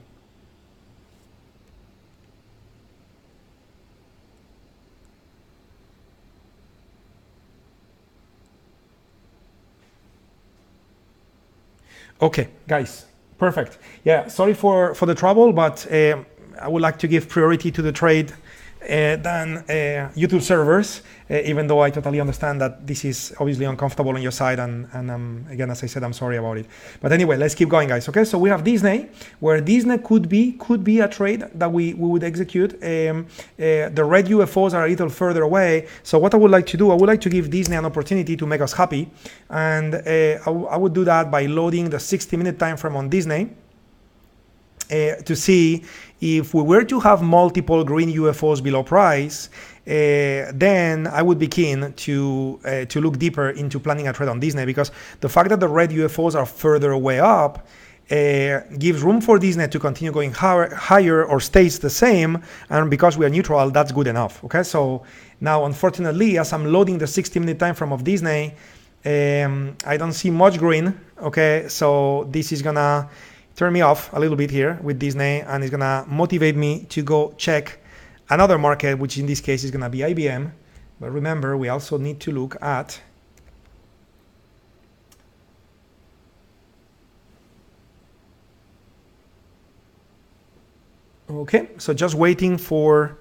Okay, guys, perfect. Yeah, sorry for the trouble, but I would like to give priority to the trade than YouTube servers, even though I totally understand that this is obviously uncomfortable on your side, and again, as I said, I'm sorry about it. But anyway, let's keep going, guys. Okay, so we have Disney, where Disney could be a trade that we would execute. The red UFOs are a little further away, so what I would like to do, I would like to give Disney an opportunity to make us happy, and I would do that by loading the 60-minute time frame on Disney to see if we were to have multiple green UFOs below price, then I would be keen to look deeper into planning a trade on Disney, because the fact that the red UFOs are further away up gives room for Disney to continue going higher or stays the same, and because we are neutral, that's good enough. Okay, so now unfortunately, as I'm loading the 60-minute time frame of Disney, I don't see much green. Okay, so this is gonna turn me off a little bit here with Disney, and it's gonna motivate me to go check another market, which in this case is gonna be IBM. But remember, we also need to look at okay, so just waiting for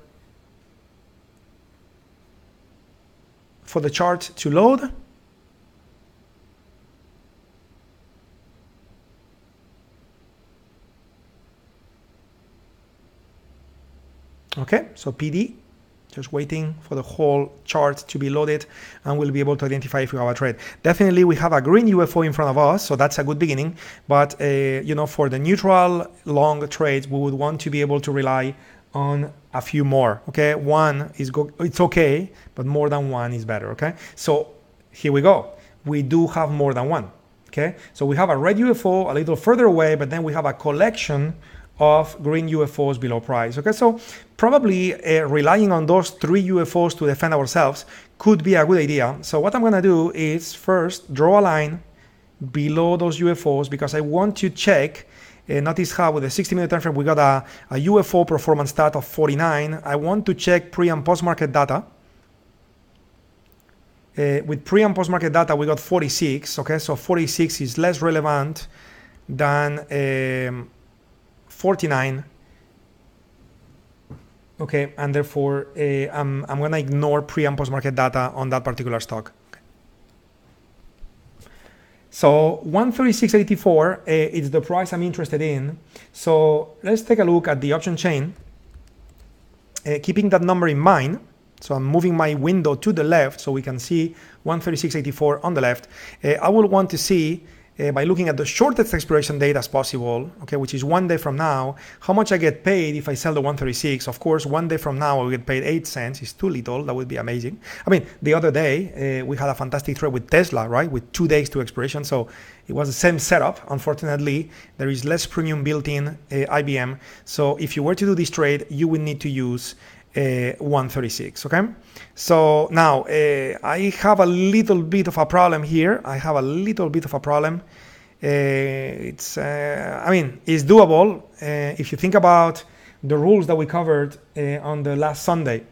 the chart to load. Okay, so PD, just waiting for the whole chart to be loaded, and we'll be able to identify if we have a trade. Definitely we have a green UFO in front of us, so that's a good beginning. But you know, for the neutral long trades, we would want to be able to rely on a few more. Okay, one is it's okay, but more than one is better. Okay, so here we go. We do have more than one. Okay, so we have a red UFO a little further away, but then we have a collection of green UFOs below price. Okay, so probably relying on those 3 UFOs to defend ourselves could be a good idea. So what I'm gonna do is first draw a line below those UFOs, because I want to check. Notice how with the 60-minute time frame we got a UFO performance stat of 49. I want to check pre and post market data. With pre and post market data we got 46. Okay, so 46 is less relevant than 49. Okay, and therefore I'm gonna ignore pre and post market data on that particular stock. Okay. So 136.84 is the price I'm interested in. So let's take a look at the option chain, keeping that number in mind. So I'm moving my window to the left so we can see 136.84 on the left. I will want to see by looking at the shortest expiration date as possible, okay, which is 1 day from now, how much I get paid if I sell the 136. Of course, 1 day from now I will get paid 8 cents. It's too little. That would be amazing. I mean, the other day we had a fantastic trade with Tesla, right, with 2 days to expiration. So it was the same setup. Unfortunately, there is less premium built in IBM. So if you were to do this trade, you would need to use 136. Okay, so now I have a little bit of a problem here. It's I mean, it's doable if you think about the rules that we covered on the last Sunday.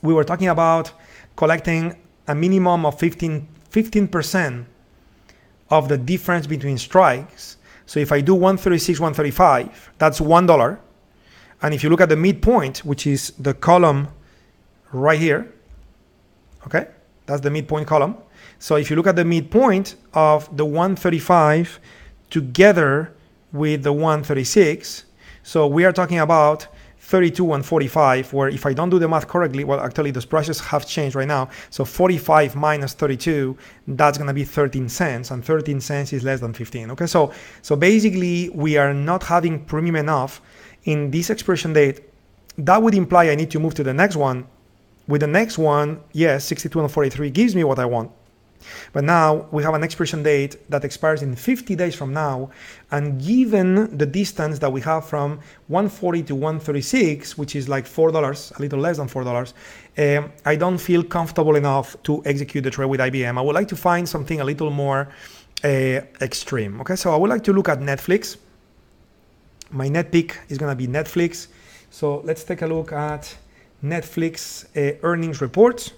We were talking about collecting a minimum of 15% of the difference between strikes. So if I do 136, 135, that's $1. And if you look at the midpoint, which is the column right here, okay, that's the midpoint column. So if you look at the midpoint of the 135 together with the 136, so we are talking about 32 and 45, where if I don't do the math correctly, well, actually those prices have changed right now. So 45 minus 32, that's going to be 13 cents, and 13 cents is less than 15. Okay, so basically we are not having premium enough in this expiration date. That would imply I need to move to the next one. With the next one, yes, 62 and 43 gives me what I want. But now we have an expiration date that expires in 50 days from now. And given the distance that we have from 140 to 136, which is like $4, a little less than $4, I don't feel comfortable enough to execute the trade with IBM. I would like to find something a little more extreme. Okay, so I would like to look at Netflix. My net pick is going to be Netflix. So let's take a look at Netflix earnings reports.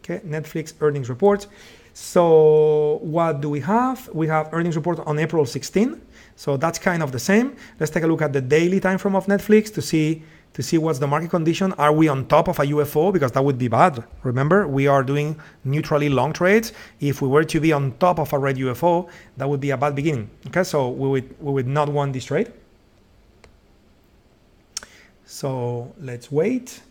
Okay, Netflix earnings report. So what do we have? We have earnings report on April 16. So that's kind of the same. Let's take a look at the daily time frame of Netflix to see what's the market condition. Are we on top of a UFO? Because that would be bad. Remember, we are doing neutrally long trades. If we were to be on top of a red UFO, that would be a bad beginning. Okay, so we would not want this trade. So let's wait.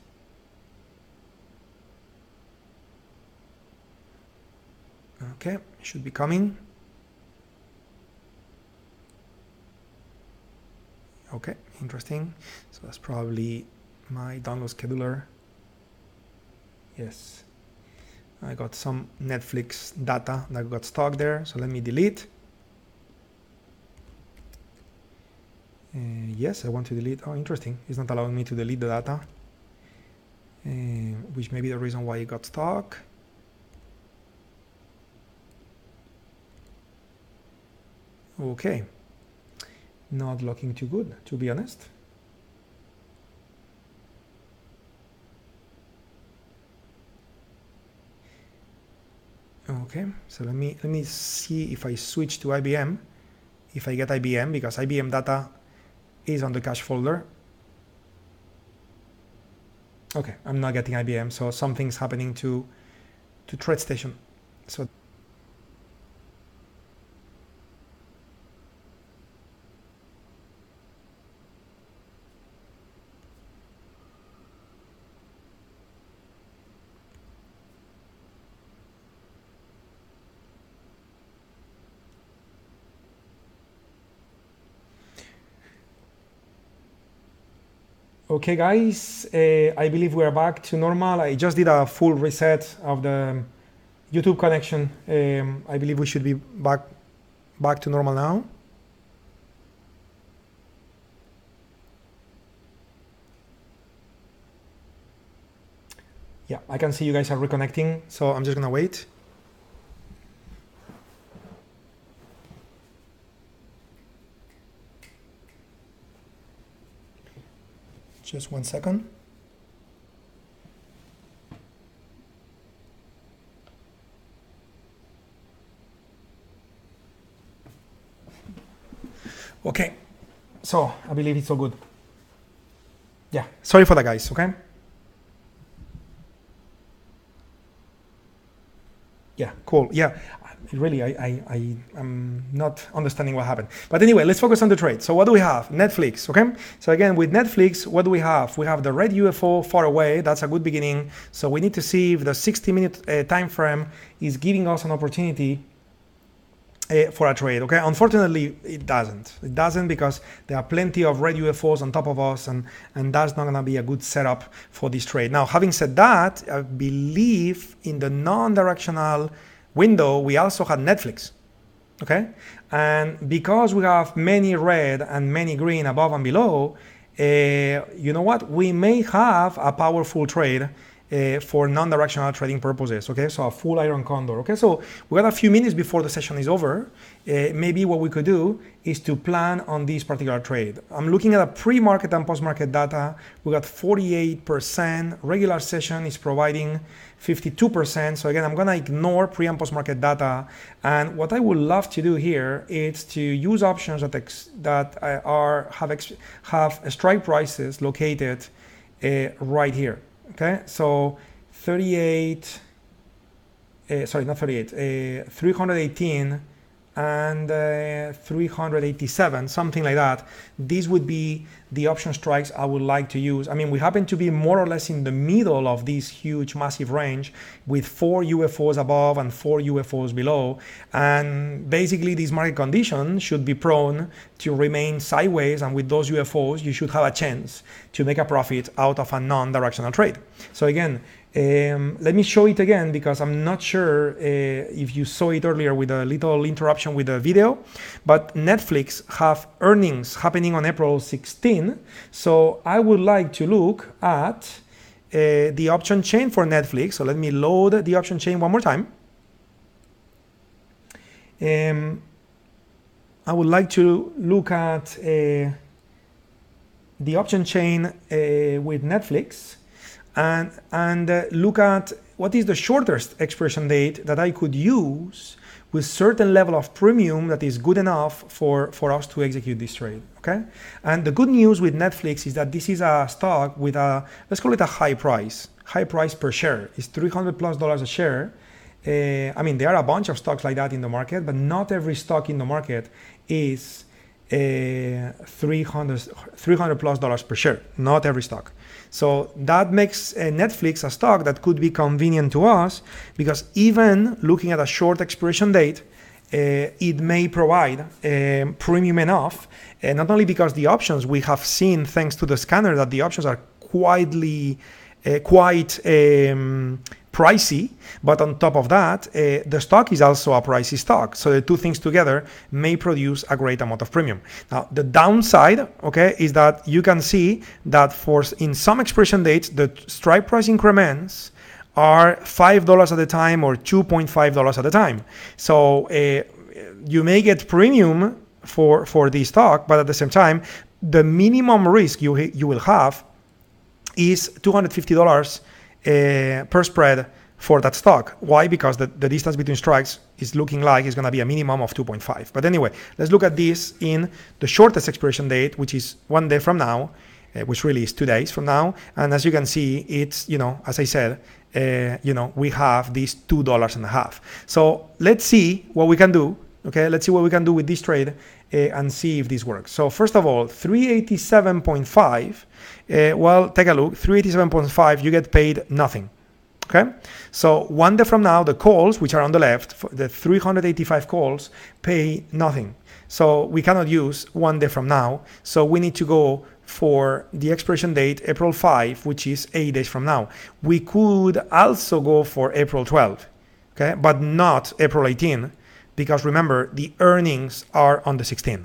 Okay, should be coming. Okay, interesting. So that's probably my download scheduler. Yes. I got some Netflix data that got stuck there, so let me delete. Yes, I want to delete. Oh, interesting. It's not allowing me to delete the data, which may be the reason why it got stuck. Okay. Not looking too good, to be honest. Okay, so let me see if I switch to IBM, if I get IBM, because IBM data is on the cache folder. Okay, I'm not getting IBM, so something's happening to TradeStation. So okay, guys, I believe we are back to normal. I just did a full reset of the YouTube connection. I believe we should be back to normal now. Yeah, I can see you guys are reconnecting, so I'm just gonna wait. Just 1 second. Okay, so I believe it's all good. Yeah, sorry for that, guys, okay? Yeah, cool. Yeah, really, I'm not understanding what happened. But anyway, let's focus on the trade. So what do we have? Netflix, okay? So again, with Netflix, what do we have? We have the red UFO far away. That's a good beginning. So we need to see if the 60-minute time frame is giving us an opportunity for a trade, okay? Unfortunately, it doesn't. It doesn't because there are plenty of red UFOs on top of us, and that's not gonna be a good setup for this trade. Now, having said that, I believe in the non-directional window, we also had Netflix, okay? And because we have many red and many green above and below, you know what? We may have a powerful trade for non-directional trading purposes, okay? So a full iron condor, okay? So we got a few minutes before the session is over. Maybe what we could do is to plan on this particular trade. I'm looking at a pre-market and post-market data. We got 48%. Regular session is providing 52%. So again, I'm gonna ignore pre and post-market data. And what I would love to do here is to use options that have strike prices located right here. Okay, so 318 and 387, something like that. These would be the option strikes I would like to use. I mean, we happen to be more or less in the middle of this huge, massive range with 4 UFOs above and 4 UFOs below. And basically, this market condition should be prone to remain sideways. And with those UFOs, you should have a chance to make a profit out of a non-directional trade. So again, let me show it again because I'm not sure if you saw it earlier with a little interruption with the video, but Netflix have earnings happening on April 16. So I would like to look at the option chain for Netflix. So let me load the option chain one more time. I would like to look at the option chain with Netflix and look at what is the shortest expiration date that I could use with certain level of premium that is good enough for us to execute this trade, okay? And the good news with Netflix is that this is a stock with a, let's call it a high price per share. It's $300+ a share. I mean, there are a bunch of stocks like that in the market, but not every stock in the market is $300+ per share, not every stock. So that makes Netflix a stock that could be convenient to us because even looking at a short expiration date, it may provide premium enough, not only because the options we have seen thanks to the scanner that the options are quite pricey, but on top of that, the stock is also a pricey stock. So the two things together may produce a great amount of premium. Now, the downside, okay, is that you can see that in some expiration dates, the strike price increments are $5 at a time or $2.5 at a time. So you may get premium for this stock, but at the same time, the minimum risk you will have is $250 per spread for that stock. Why? Because the distance between strikes is looking like it's going to be a minimum of 2.5. But anyway, let's look at this in the shortest expiration date, which is 1 day from now, which really is 2 days from now. And as you can see, it's, as I said, we have these $2.50. So let's see what we can do. Okay, let's see what we can do with this trade and see if this works. So first of all, 387.5. Well, take a look. 387.5, you get paid nothing. Okay, so 1 day from now, the calls, which are on the left, the 385 calls, pay nothing. So we cannot use 1 day from now. So we need to go for the expiration date, April 5, which is 8 days from now. We could also go for April 12, okay, but not April 18. Because remember, the earnings are on the 16th.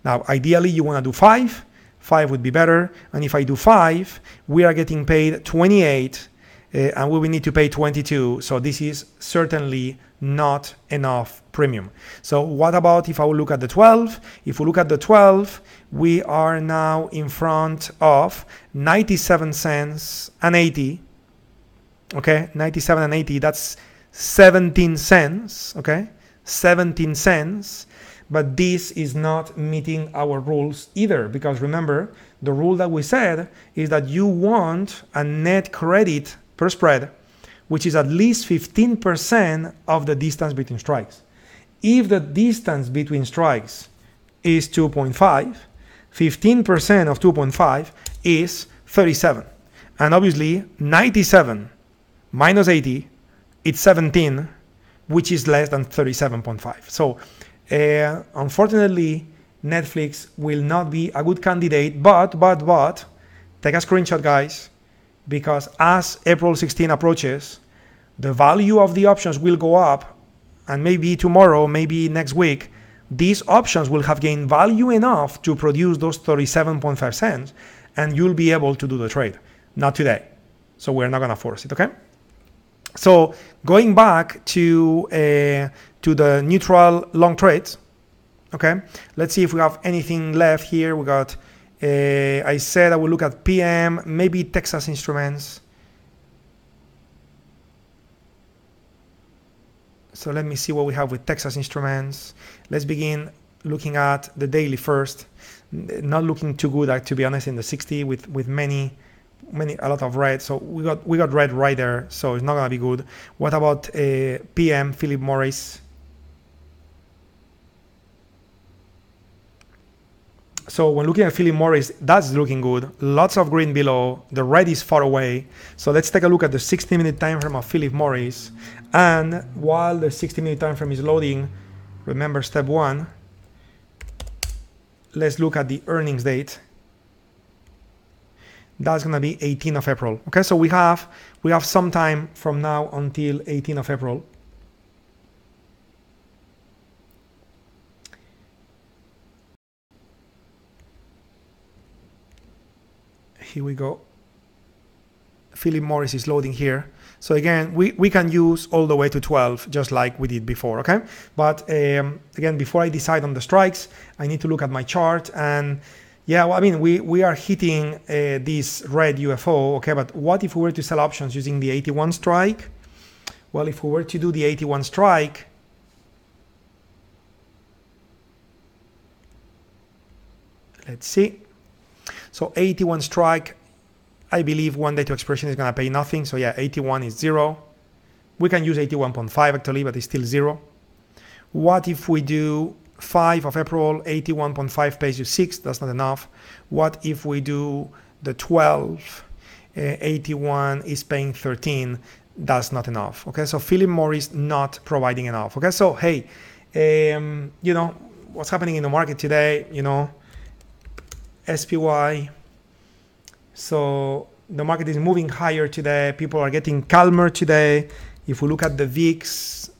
Now, ideally, you want to do 5. 5 would be better. And if I do 5, we are getting paid 28, and we will need to pay 22. So this is certainly not enough premium. So what about if I will look at the 12? If we look at the 12, we are now in front of 97 cents and 80. Okay, 97 and 80, that's 17 cents. Okay. 17 cents, but this is not meeting our rules either, because remember, the rule that we said is that you want a net credit per spread, which is at least 15% of the distance between strikes. If the distance between strikes is 2.5, 15% of 2.5 is 37. And obviously, 97 minus 80, it's 17, which is less than 37.5. So unfortunately, Netflix will not be a good candidate, but take a screenshot, guys, because as April 16 approaches, the value of the options will go up, and maybe tomorrow, maybe next week, these options will have gained value enough to produce those 37.5 cents, and you'll be able to do the trade. Not today. So we're not going to force it, okay? So going back to the neutral long trades, okay? Let's see if we have anything left here. We got, I said I will look at PM, maybe Texas Instruments. So let me see what we have with Texas Instruments. Let's begin looking at the daily first. Not looking too good, to be honest, in the 60 with a lot of red. So we got red right there, so it's not gonna be good. What about PM, Philip Morris? So when looking at Philip Morris, that's looking good. Lots of green below. The red is far away. So let's take a look at the 60-minute time frame of Philip Morris. And while the 60-minute time frame is loading, remember step 1. Let's look at the earnings date. That's going to be 18th of April. Okay, so we have some time from now until 18th of April. Here we go. Philip Morris is loading here. So again, we can use all the way to 12, just like we did before, okay? But again, before I decide on the strikes, I need to look at my chart. And yeah, well, I mean, we are hitting this red UFO, okay? But what if we were to sell options using the 81 strike? Well, if we were to do the 81 strike, let's see. So 81 strike, I believe 1 day to expiration is going to pay nothing. So yeah, 81 is 0. We can use 81.5 actually, but it's still 0. What if we do 5 of April, 81.5 pays you 6, that's not enough. What if we do the 12, 81 is paying 13, that's not enough. Okay, so Philip Morris not providing enough. Okay, so hey, you know, what's happening in the market today, you know, SPY. So the market is moving higher today. People are getting calmer today. If we look at the VIX,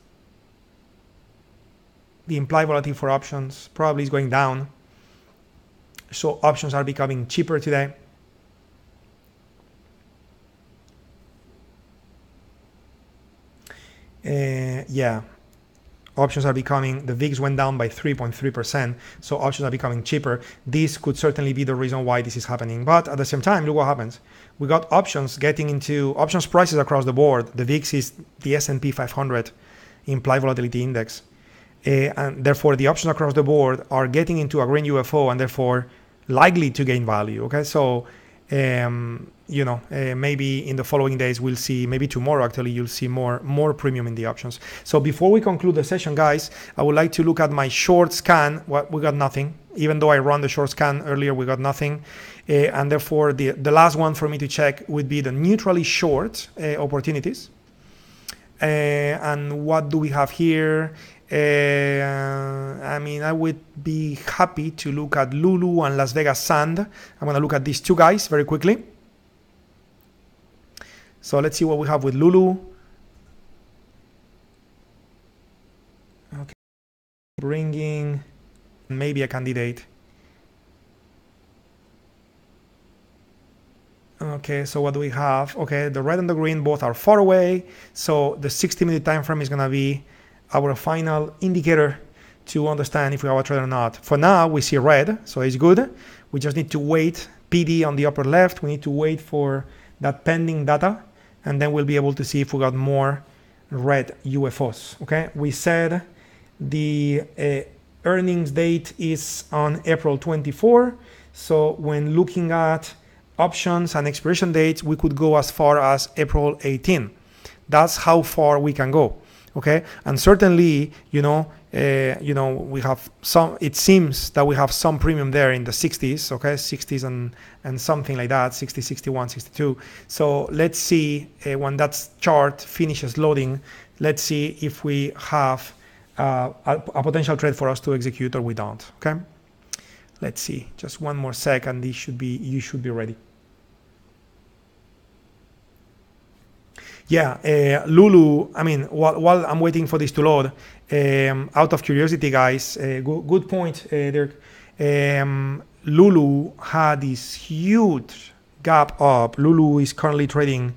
the implied volatility for options probably is going down. So options are becoming cheaper today. Yeah, options are becoming, the VIX went down by 3.3%, so options are becoming cheaper. This could certainly be the reason why this is happening. But at the same time, look what happens. We got options getting into options prices across the board. The VIX is the S&P 500 implied volatility index. And therefore, the options across the board are getting into a green UFO and therefore likely to gain value. Okay, so maybe in the following days we'll see, maybe tomorrow actually, you'll see more premium in the options. So before we conclude the session, guys, I would like to look at my short scan. Well, we got nothing. Even though I run the short scan earlier, we got nothing. And therefore, the last one for me to check would be the neutrally short opportunities. And what do we have here? I mean, I would be happy to look at Lulu and Las Vegas Sand. I'm going to look at these two guys very quickly. So let's see what we have with Lulu. Okay, bringing maybe a candidate. Okay, so what do we have? Okay, the red and the green both are far away. So the 60-minute time frame is going to be our final indicator to understand if we have a trade or not. For now, we see red, so it's good. We just need to wait. PD on the upper left. We need to wait for that pending data, and then we'll be able to see if we got more red UFOs. Okay, we said the earnings date is on April 24. So when looking at options and expiration dates, we could go as far as April 18. That's how far we can go. Okay, and certainly, we have some. It seems that we have some premium there in the 60s. Okay, 60s and something like that, 60, 61, 62. So let's see when that chart finishes loading. Let's see if we have a potential trade for us to execute or we don't. Okay, let's see. Just one more sec, and you should be ready. Yeah, Lulu, I mean, while I'm waiting for this to load, out of curiosity, guys, good point, Dirk. Lulu had this huge gap up. Lulu is currently trading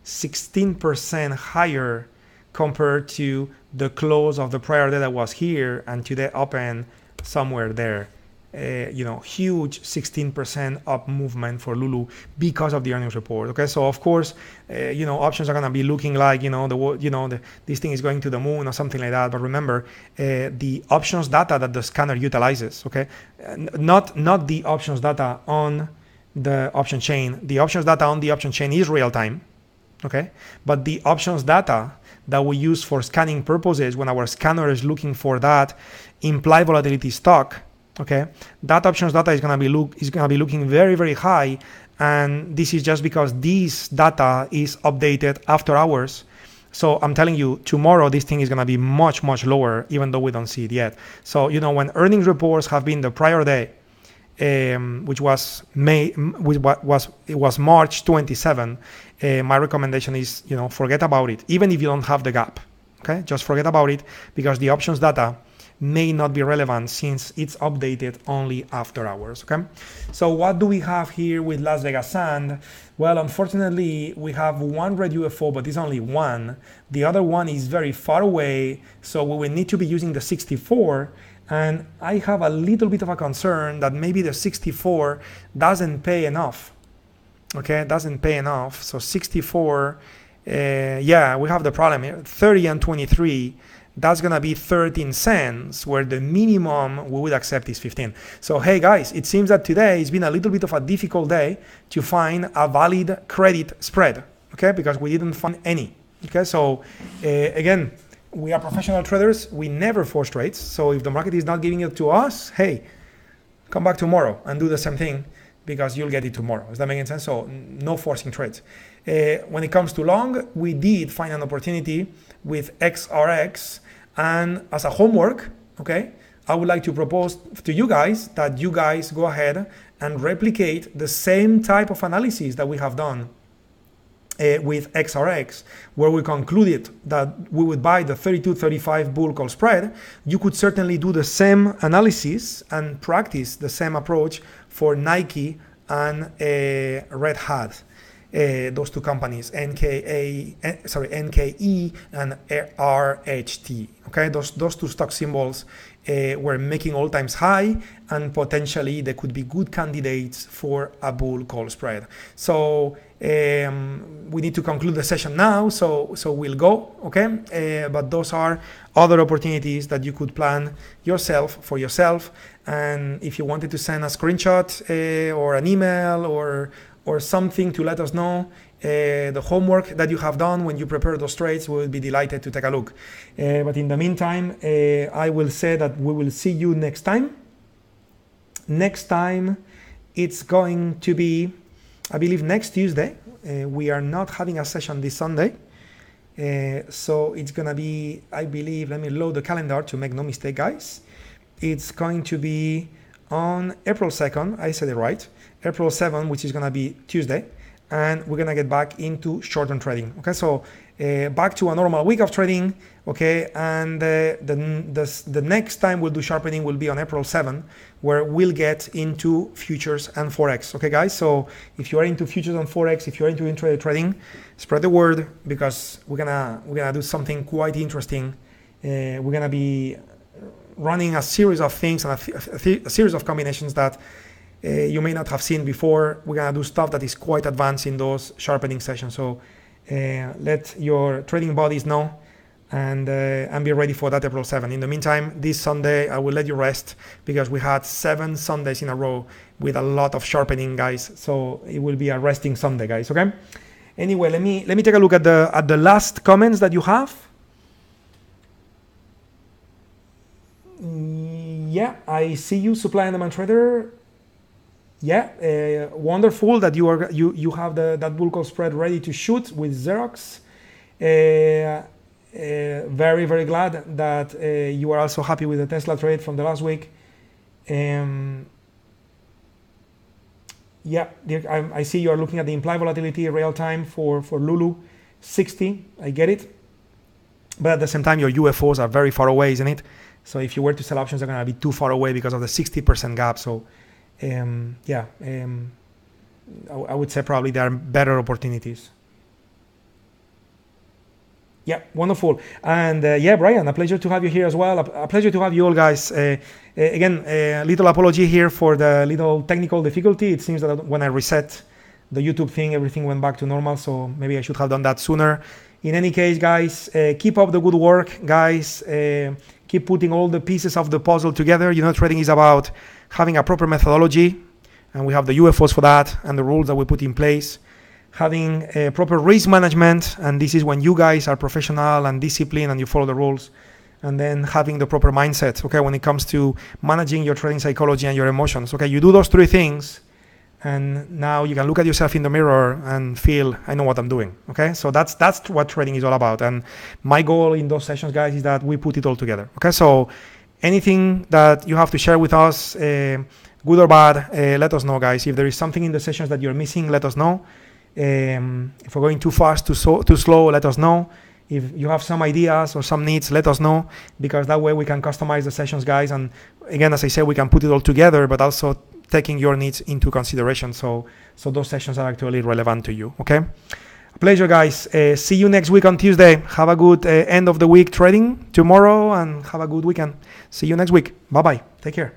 16% higher compared to the close of the prior day that was here, and today open somewhere there. Huge 16% up movement for Lulu because of the earnings report. Okay, so of course, options are gonna be looking like this thing is going to the moon or something like that. But remember, the options data that the scanner utilizes. Okay, not the options data on the option chain. The options data on the option chain is real time. Okay, but the options data that we use for scanning purposes, when our scanner is looking for that implied volatility stock. Okay, that options data is gonna be looking very, very high, and this is just because this data is updated after hours. So I'm telling you, tomorrow this thing is gonna be much, much lower, even though we don't see it yet. So when earnings reports have been the prior day, which was March 27. My recommendation is forget about it, even if you don't have the gap. Okay, just forget about it, because the options data may not be relevant since it's updated only after hours. Okay, so what do we have here with Las Vegas Sand? Well, unfortunately, we have one red UFO, but it's only one. The other one is very far away, so we will need to be using the 64. And I have a little bit of a concern that maybe the 64 doesn't pay enough. Okay, doesn't pay enough. So 64, yeah, we have the problem here. 30 and 23. That's gonna be 13 cents, where the minimum we would accept is 15. So hey guys, it seems that today it's been a little bit of a difficult day to find a valid credit spread, okay, because we didn't find any. Okay, so again, we are professional traders, we never force trades. So if the market is not giving it to us, hey, come back tomorrow and do the same thing, because you'll get it tomorrow. Is that making sense? So no forcing trades. When it comes to long, we did find an opportunity with XRX, and as a homework, okay, I would like to propose to you guys that you guys go ahead and replicate the same type of analysis that we have done with XRX, where we concluded that we would buy the 32-35 bull call spread, you could certainly do the same analysis and practice the same approach for Nike and Red Hat. Those two companies, NKE and RHT. Okay, those two stock symbols were making all times high, and potentially they could be good candidates for a bull call spread. So we need to conclude the session now, so we'll go, okay? But those are other opportunities that you could plan for yourself. And if you wanted to send a screenshot or an email or something to let us know the homework that you have done when you prepare those trades, we will be delighted to take a look. But in the meantime, I will say that we will see you next time. Next time, it's going to be, I believe, next Tuesday. We are not having a session this Sunday. So it's going to be, I believe, let me load the calendar to make no mistake, guys. It's going to be on April 2nd, I said it right, April 7th, which is going to be Tuesday, and we're going to get back into short-term trading. Okay, so back to a normal week of trading, okay, and the next time we'll do sharpening will be on April 7th, where we'll get into futures and Forex. Okay, guys, so if you are into futures and Forex, if you're into intraday trading, spread the word, because we're gonna do something quite interesting. We're gonna be running a series of things and a series of combinations that you may not have seen before. We're gonna do stuff that is quite advanced in those sharpening sessions. So let your trading buddies know and be ready for that April 7th. In the meantime, this Sunday I will let you rest, because we had 7 Sundays in a row with a lot of sharpening, guys. So it will be a resting Sunday, guys. Okay. Anyway, let me take a look at the last comments that you have. Yeah, I see you, supply and demand trader. Yeah, wonderful that you have that bull call spread ready to shoot with Xerox. Very, very glad that you are also happy with the Tesla trade from the last week. Yeah, I see you are looking at the implied volatility real time for Lulu 60. I get it, but at the same time your UFOs are very far away, isn't it? So if you were to sell options, they're gonna be too far away because of the 60% gap. So I would say probably there are better opportunities. Yeah, wonderful. And yeah, Brian, a pleasure to have you here as well. A pleasure to have you all, guys. Again, a little apology here for the little technical difficulty. It seems that when I reset the YouTube thing, everything went back to normal. So maybe I should have done that sooner. In any case, guys, keep up the good work, guys. Keep putting all the pieces of the puzzle together. You know, trading is about having a proper methodology, and we have the UFOs for that and the rules that we put in place. Having a proper risk management, and this is when you guys are professional and disciplined and you follow the rules. And then having the proper mindset, okay, when it comes to managing your trading psychology and your emotions. Okay, you do those 3 things, and now you can look at yourself in the mirror and feel, I know what I'm doing. Okay, so that's what trading is all about. And my goal in those sessions, guys, is that we put it all together. Okay, so anything that you have to share with us, good or bad, let us know, guys. If there is something in the sessions that you're missing, let us know. If we're going too fast, too slow, let us know. If you have some ideas or some needs, let us know, because that way we can customize the sessions, guys. And again, as I said, we can put it all together, but also taking your needs into consideration. So those sessions are actually relevant to you. Okay. A pleasure, guys. See you next week on Tuesday. Have a good end of the week trading tomorrow, and have a good weekend. See you next week. Bye-bye. Take care.